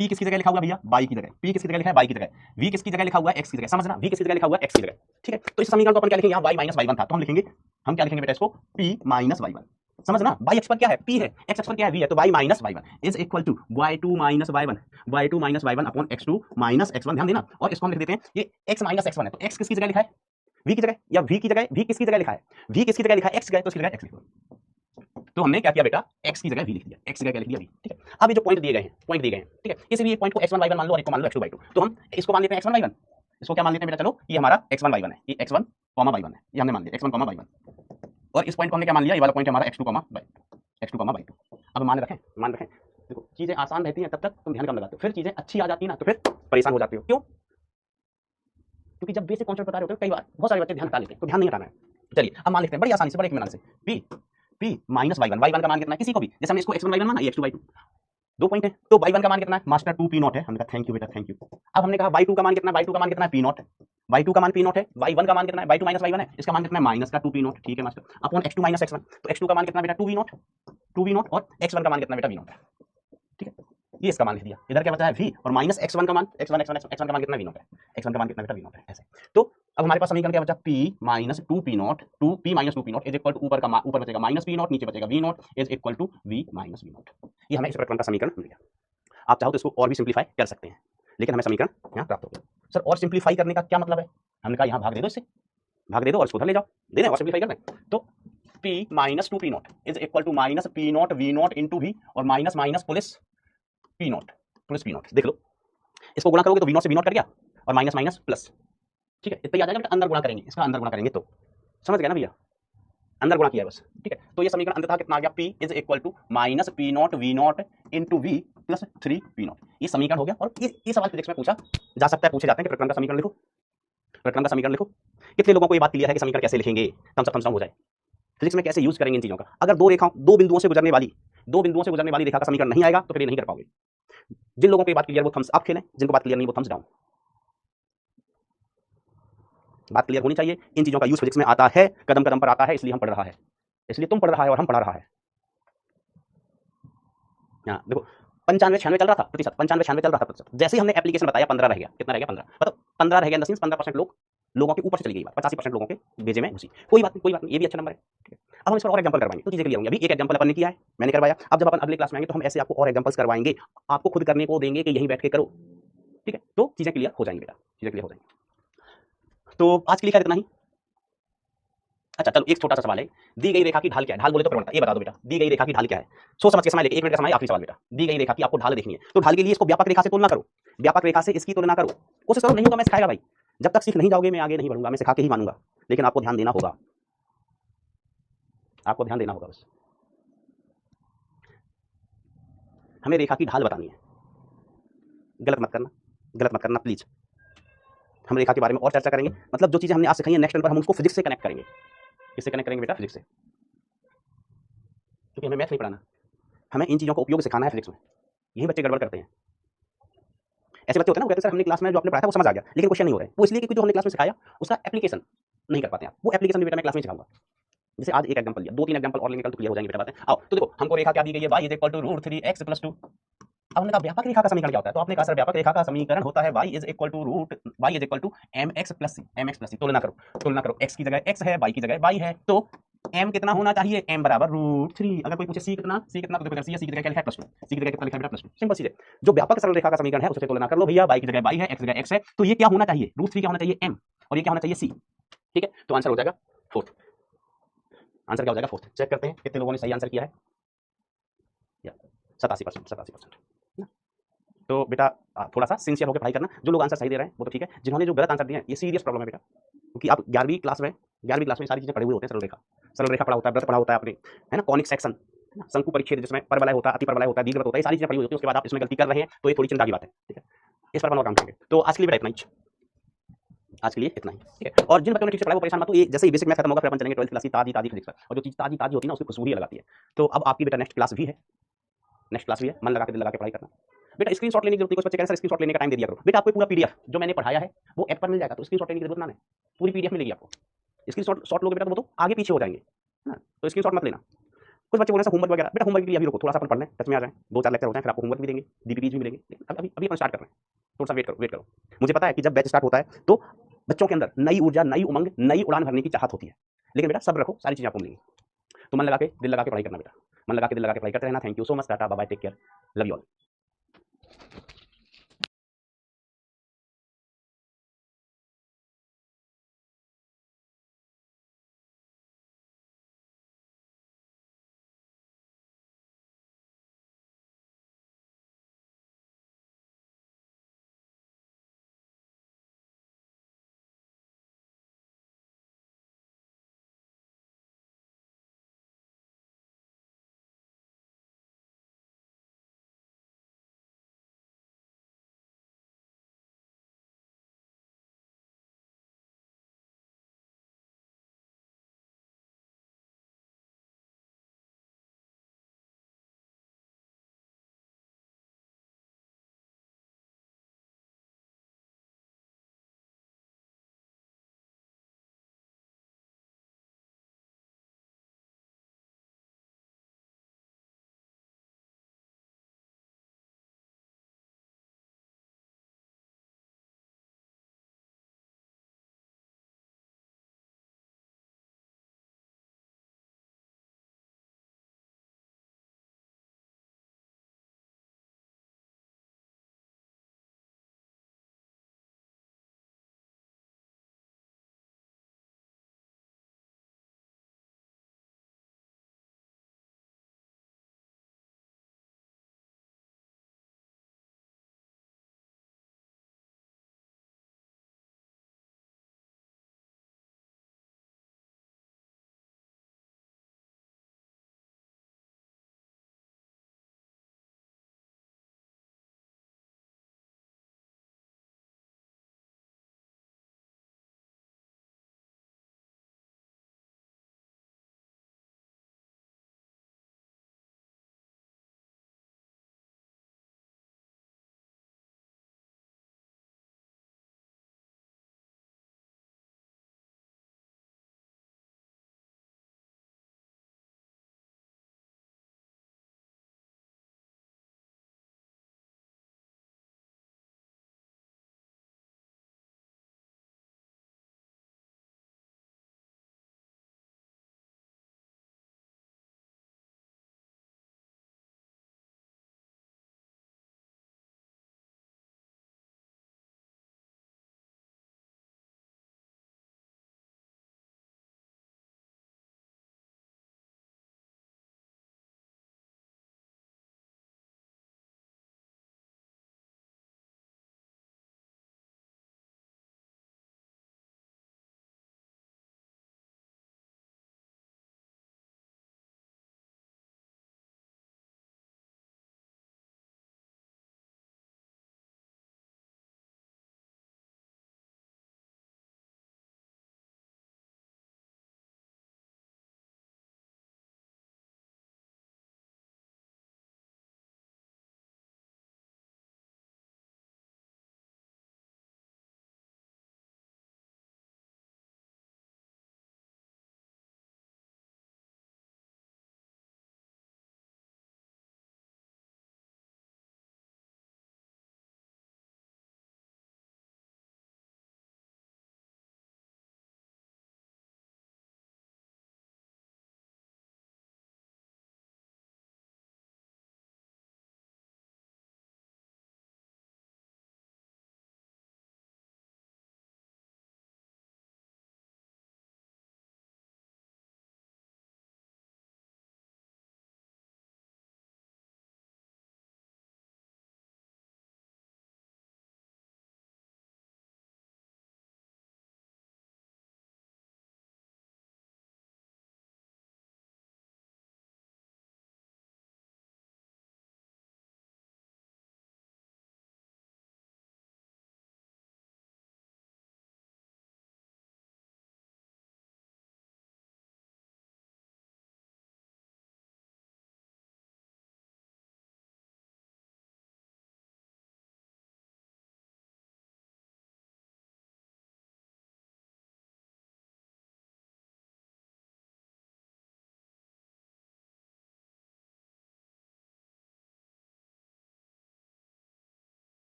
[SPEAKER 1] p किसकी जगह लिखा हुआ भैया, y की जगह, p किसकी जगह लिखा है, y की जगह, v किसकी जगह लिखा हुआ है, x की जगह, समझना, v किसकी जगह लिखा हुआ है, x की जगह, ठीक है। तो इस समीकरण को अपन क्या लिखेंगे, यहाँ y माइनस y1 था, तो हम लिखेंगे, हम क्या लिखेंगे बेटा इसको, p माइनस y1, समझना, y अक्ष पर क्या है, p है, x अक्ष पर क्या है, v है, तो y minus y1 is equal to y2 minus y1, y2 minus y1 upon x2 minus x1, ध्यान देना। और इसको हम लिख देते हैं, ये x माइनस x1 है, तो x किसकी जगह लिखा है, v की जगह, या v की जगह, v किसकी जगह लिखा है, v किसकी जगह लिखा है, x की जगह, तो इसकी जगह x लिखो। तो हमने क्या किया बेटा, x की जगह v लिख दिया, x की जगह लिख दिया v, ठीक है। अब ये जो पॉइंट दिए गए हैं, ठीक है, किसी भी एक पॉइंट को x1 y1 मान लो और एक को मान लो x2 y2, तो हम इसको मान लेते हैं x1 y1, इसको क्या मान लेते हैं बेटा, चलो ये हमारा x1 y1 है, ये x1 y1 है, ये हमने मान लिया x1 y1, और इस पॉइंट को हमने क्या मान लिया, ये वाला पॉइंट हमारा x2 y2। अब मान रखें देखो चीजें आसान रहती हैं तब तक तुम ध्यान कम लगाते हो, फिर चीजें अच्छी आ जाती है ना तो फिर परेशान हो जाते हो। क्यों? क्योंकि जब बेसिक कॉन्सेप्ट बता रहे होते हो कई बार बहुत सारे बच्चे ध्यान हटा लेते हैं, तो ध्यान नहीं हटाना है। चलिए अब मान लेते हैं बड़ी आसानी से, बड़े इत्मीनान से, p माइनस y1 का मान कितना है, किसी को भी, जैसे हमने इसको x1 y1 माना, ये x2 y2, दो पॉइंट है, तो y1 का मान कितना है मास्टर 2 p0 है, हमने कहा थैंक यू बेटा थैंक यू। अब हमने कहा y2 का मान कितना है, y2 का मान कितना है p0 है, y2 का मान p0 है, y1 का मान कितना है, y2 माइनस y1 है, इसका मान कितना है माइनस का 2 p0, ठीक है master, upon x2 minus x1, तो x2 का मान कितना है बेटा 2v0 और x1 का मान कितना है बेटा v0 है, ठीक है, ये इसका मान लिख दिया। इधर क्या बचा है v, और माइनस x1 का मान, x1 का मान कितना v0 है, x1 का मान कितना बेटा v0 है, ऐसे। तो अब हमारे पास समीकरण क्या बचा, p minus 2p0, 2p minus 2p0 is equal to, ऊपर बचेगा माइनस p0, नीचे बचेगा v0 is equal to v minus v0। ये हमें इस प्रकरण का समीकरण मिल गया। आप चाहो तो इसको और भी सिंप्लीफाई कर सकते हैं, लेकिन हमें समीकरण यहाँ प्राप्त हो गया। सर और सिंप्लीफाई करने का क्या मतलब है, हमने कहा यहाँ भाग दे दो, इससे भाग दे दो और इसको उधर ले जाओ, दे दें और सिंप्लीफाई कर दें। तो p minus 2p0 is equal to minus p0 v0 into v, और माइनस माइनस प्लस p0 देख लो, इसको गुणा करोगे तो v0 से v0 कर गया, और माइनस माइनस प्लस, ठीक है, इतना आ जाएगा, अंदर गुणा करेंगे, इसका अंदर गुणा करेंगे, तो समझ गया ना भैया, अंदर गुणा किया है बस, ठीक है। तो ये समीकरण अंततः कितना आ गया, p is equal to minus p0 v0 into v plus 3p0, ये समीकरण हो गया। और ये सवाल फिजिक्स में पूछा जा सकता है, पूछे जाते हैं कि प्रकरण का समीकरण लिखो, प्रकरण का समीकरण लिखो। कितने लोगों को ये बात क्लियर है कि समीकरण कैसे लिखेंगे, थम्स अप हो जाए, फिजिक्स में कैसे यूज करेंगे इन चीजों का। अगर दो बिंदुओं से गुजरने वाली रेखा का समीकरण नहीं आएगा तो फिर ये नहीं कर पाओगे। जिन लोगों को ये बात क्लियर वो थम्स अप खेलें, जिनको बात क्लियर नहीं वो थम्स डाउन। बात क्लियर होनी चाहिए, इन चीजों का यूज फिजिक्स में आता है, कदम कदम पर आता है, इसलिए हम पढ़ रहा है, इसलिए तुम पढ़ रहा है और हम पढ़ा रहा है। यहाँ देखो 95-96 चल रहा था प्रतिशत, 95-96 चल रहा था प्रतिशत, जैसे ही हमने एप्लीकेशन बताया 15 रह गया, कितना रह गया 15, मतलब 15 रह गया, 15% लोगों के ऊपर से चली गई बात, 85% लोगों के भेजे में घुसी। कोई बात नहीं, ये भी अच्छा नंबर है, ठीक है। अब हम इस पर और एग्जांपल करवाएंगे तो चीजें क्लियर होंगी। अभी एक एग्जांपल अपन ने किया है, मैंने करवाया, अब जब अपन अगले क्लास में आएंगे तो हम ऐसे आपको और एग्जांपल्स करवाएंगे, आपको खुद करने को देंगे कि यहीं बैठ के करो, ठीक है, तो चीजें क्लियर हो जाएंगी बेटा, चीजें क्लियर हो जाएंगी। तो आज के लिए खैर इतना ही। अच्छा चलो एक छोटा सा सवाल है, दी गई रेखा की ढाल क्या है, ढाल बोले तो प्रवणता, ये बता दो बेटा, दी गई रेखा की ढाल क्या है, सोच समझ के समय लेके, 1 मिनट का समय, आखिरी सवाल बेटा। दी गई रेखा की आपको ढाल देखनी है, तो ढाल के लिए इसको व्यापक रेखा से तुलना करो, व्यापक रेखा से इसकी तुलना करो, कोशिश करो, नहीं होगा मैं सिखाएगा भाई, जब तक सीख नहीं जाओगे मैं आगे नहीं बढ़ूंगा, मैं सिखा के ही मानूंगा, लेकिन आपको ध्यान देना होगा, आपको ध्यान देना होगा बस। हमें रेखा की ढाल बतानी है, गलत मत करना प्लीज। हम रेखा के बारे में और चर्चा करेंगे, मतलब जो चीजें हमने आज सिखाई है नेक्स्ट टाइम पर हम उसको फिजिक्स से कनेक्ट करेंगे। किससे कनेक्ट करेंगे बेटा, फिजिक्स से, क्योंकि हमें मैथ नहीं पढ़ाना, हमें इन चीजों का उपयोग सिखाना है फिजिक्स में। यही बच्चे गड़बड़ करते हैं, ऐसे बच्चे होते हैं ना, वो कहते हैं सर हमने क्लास में जो आपने पढ़ाया था वो समझ आ गया, लेकिन क्वेश्चन नहीं हो रहे, वो इसलिए कि जो हमने क्लास में सिखाया उसका एप्लीकेशन नहीं कर पाते हैं। वो एप्लीकेशन भी बेटा मैं क्लास में सिखाऊंगा, जैसे आज एक एग्जांपल दिया, 2-3 एग्जांपल और लेंगे कल तो क्लियर हो जाएंगे बेटा बातें। आओ तो देखो, हमको रेखा क्या दी गई है, y is equal to √3x + 2। अब हमने कहा व्यापक रेखा का समीकरण क्या होता है, तो आपने कहा सर व्यापक रेखा का समीकरण होता है y is equal to mx + c। तुलना करो, x की जगह x है, y की जगह y है, तो m कितना होना चाहिए, m बराबर √3। अगर कोई पूछे c कितना, तो देखो c की जगह क्या लिखा है +2, c की जगह कितना लिखा है बेटा +2, सिंपल सीधे। जो व्यापक सरल रेखा का समीकरण है उससे तुलना कर लो भैया, y की जगह y है, x की जगह x है, तो ये क्या होना चाहिए, √3 क्या होना चाहिए m, और ये क्या होना चाहिए c, ठीक है। तो आंसर हो जाएगा 4th, आंसर क्या हो जाएगा 4th। चेक करते हैं कितने लोगों ने सही आंसर किया है, 87%। तो बेटा थोड़ा सा सिंसियर होकर पढ़ाई करना, जो लोग आंसर सही दे रहे हैं वो तो ठीक है, जिन्होंने जो गलत आंसर दिए हैं ये सीरियस प्रॉब्लम है बेटा, क्योंकि आप 11वीं क्लास में सारी चीजें पढ़े हुए होते हैं, सरल रेखा पढ़ा होता है, वृत्त पढ़ा होता है आपने, है ना, कॉनिक सेक्शन, शंकु परिच्छेद जिसमें परवलय होता है, अति परवलय होता है, दीर्घवृत्त होता है, ये सारी चीजें पढ़ी होती है, उसके बाद आप इसमें गलती कर रहे हैं तो ये थोड़ी चिंता की बात है, ठीक है। इस पर अपन और काम करेंगे। तो आज के लिए बेटा इतना ही, आज के लिए इतना ही, ठीक है। और जिन बच्चों ने ठीक से पढ़ा वो परेशान मत हो, ये जैसे ही बेसिक मैथ खत्म होगा फिर अपन चलेंगे 12th क्लास की ताजी फिजिक्स पर, और जो चीज ताजी होती है ना उसकी खुशबू ही लगाती है। तो अब आपकी बेटा नेक्स्ट क्लास भी है, मन लगा के दिल लगा के पढ़ाई करना बेटा। स्क्रीनशॉट लेने की जरूरत नहीं, कुछ बच्चे कह रहे हैं स्क्रीनशॉट लेने का टाइम दे दिया करो, बेटा आपको पूरा पीडीएफ जो मैंने पढ़ाया है वो ऐप पर मिल जाएगा, तो स्क्रीनशॉट लेने की जरूरत ना है, पूरी पीडीएफ मिलेगी आपको। स्क्रीनशॉट लोगे बेटा तो वो तो आगे पीछे हो जाएंगे, है ना, तो स्क्रीनशॉट मत लेना। कुछ बच्चे बोल रहे हैं होमवर्क वगैरह, बेटा होमवर्क के लिए अभी रुको, थोड़ा सा अपन पढ़ लें, टच में आ जाए, 2-4 लेक्चर हो जाए, फिर आपको होमवर्क भी देंगे, डीपीपीज भी मिलेंगे, लेकिन अभी अपन स्टार्ट कर रहे हैं, थोड़ा सा वेट करो। मुझे पता है कि जब बैच स्टार्ट होता है तो बच्चों के अंदर नई ऊर्जा, नई उमंग, नई उड़ान भरने की चाहत होती है, लेकिन बेटा सब्र रखो, सारी चीजें आपको मिलेंगी। तो मन लगा के दिल लगा के पढ़ाई करना बेटा, मन लगा के दिल लगा के पढ़ाई करते रहना। Thank you so much, tata bye bye, take care, love you all.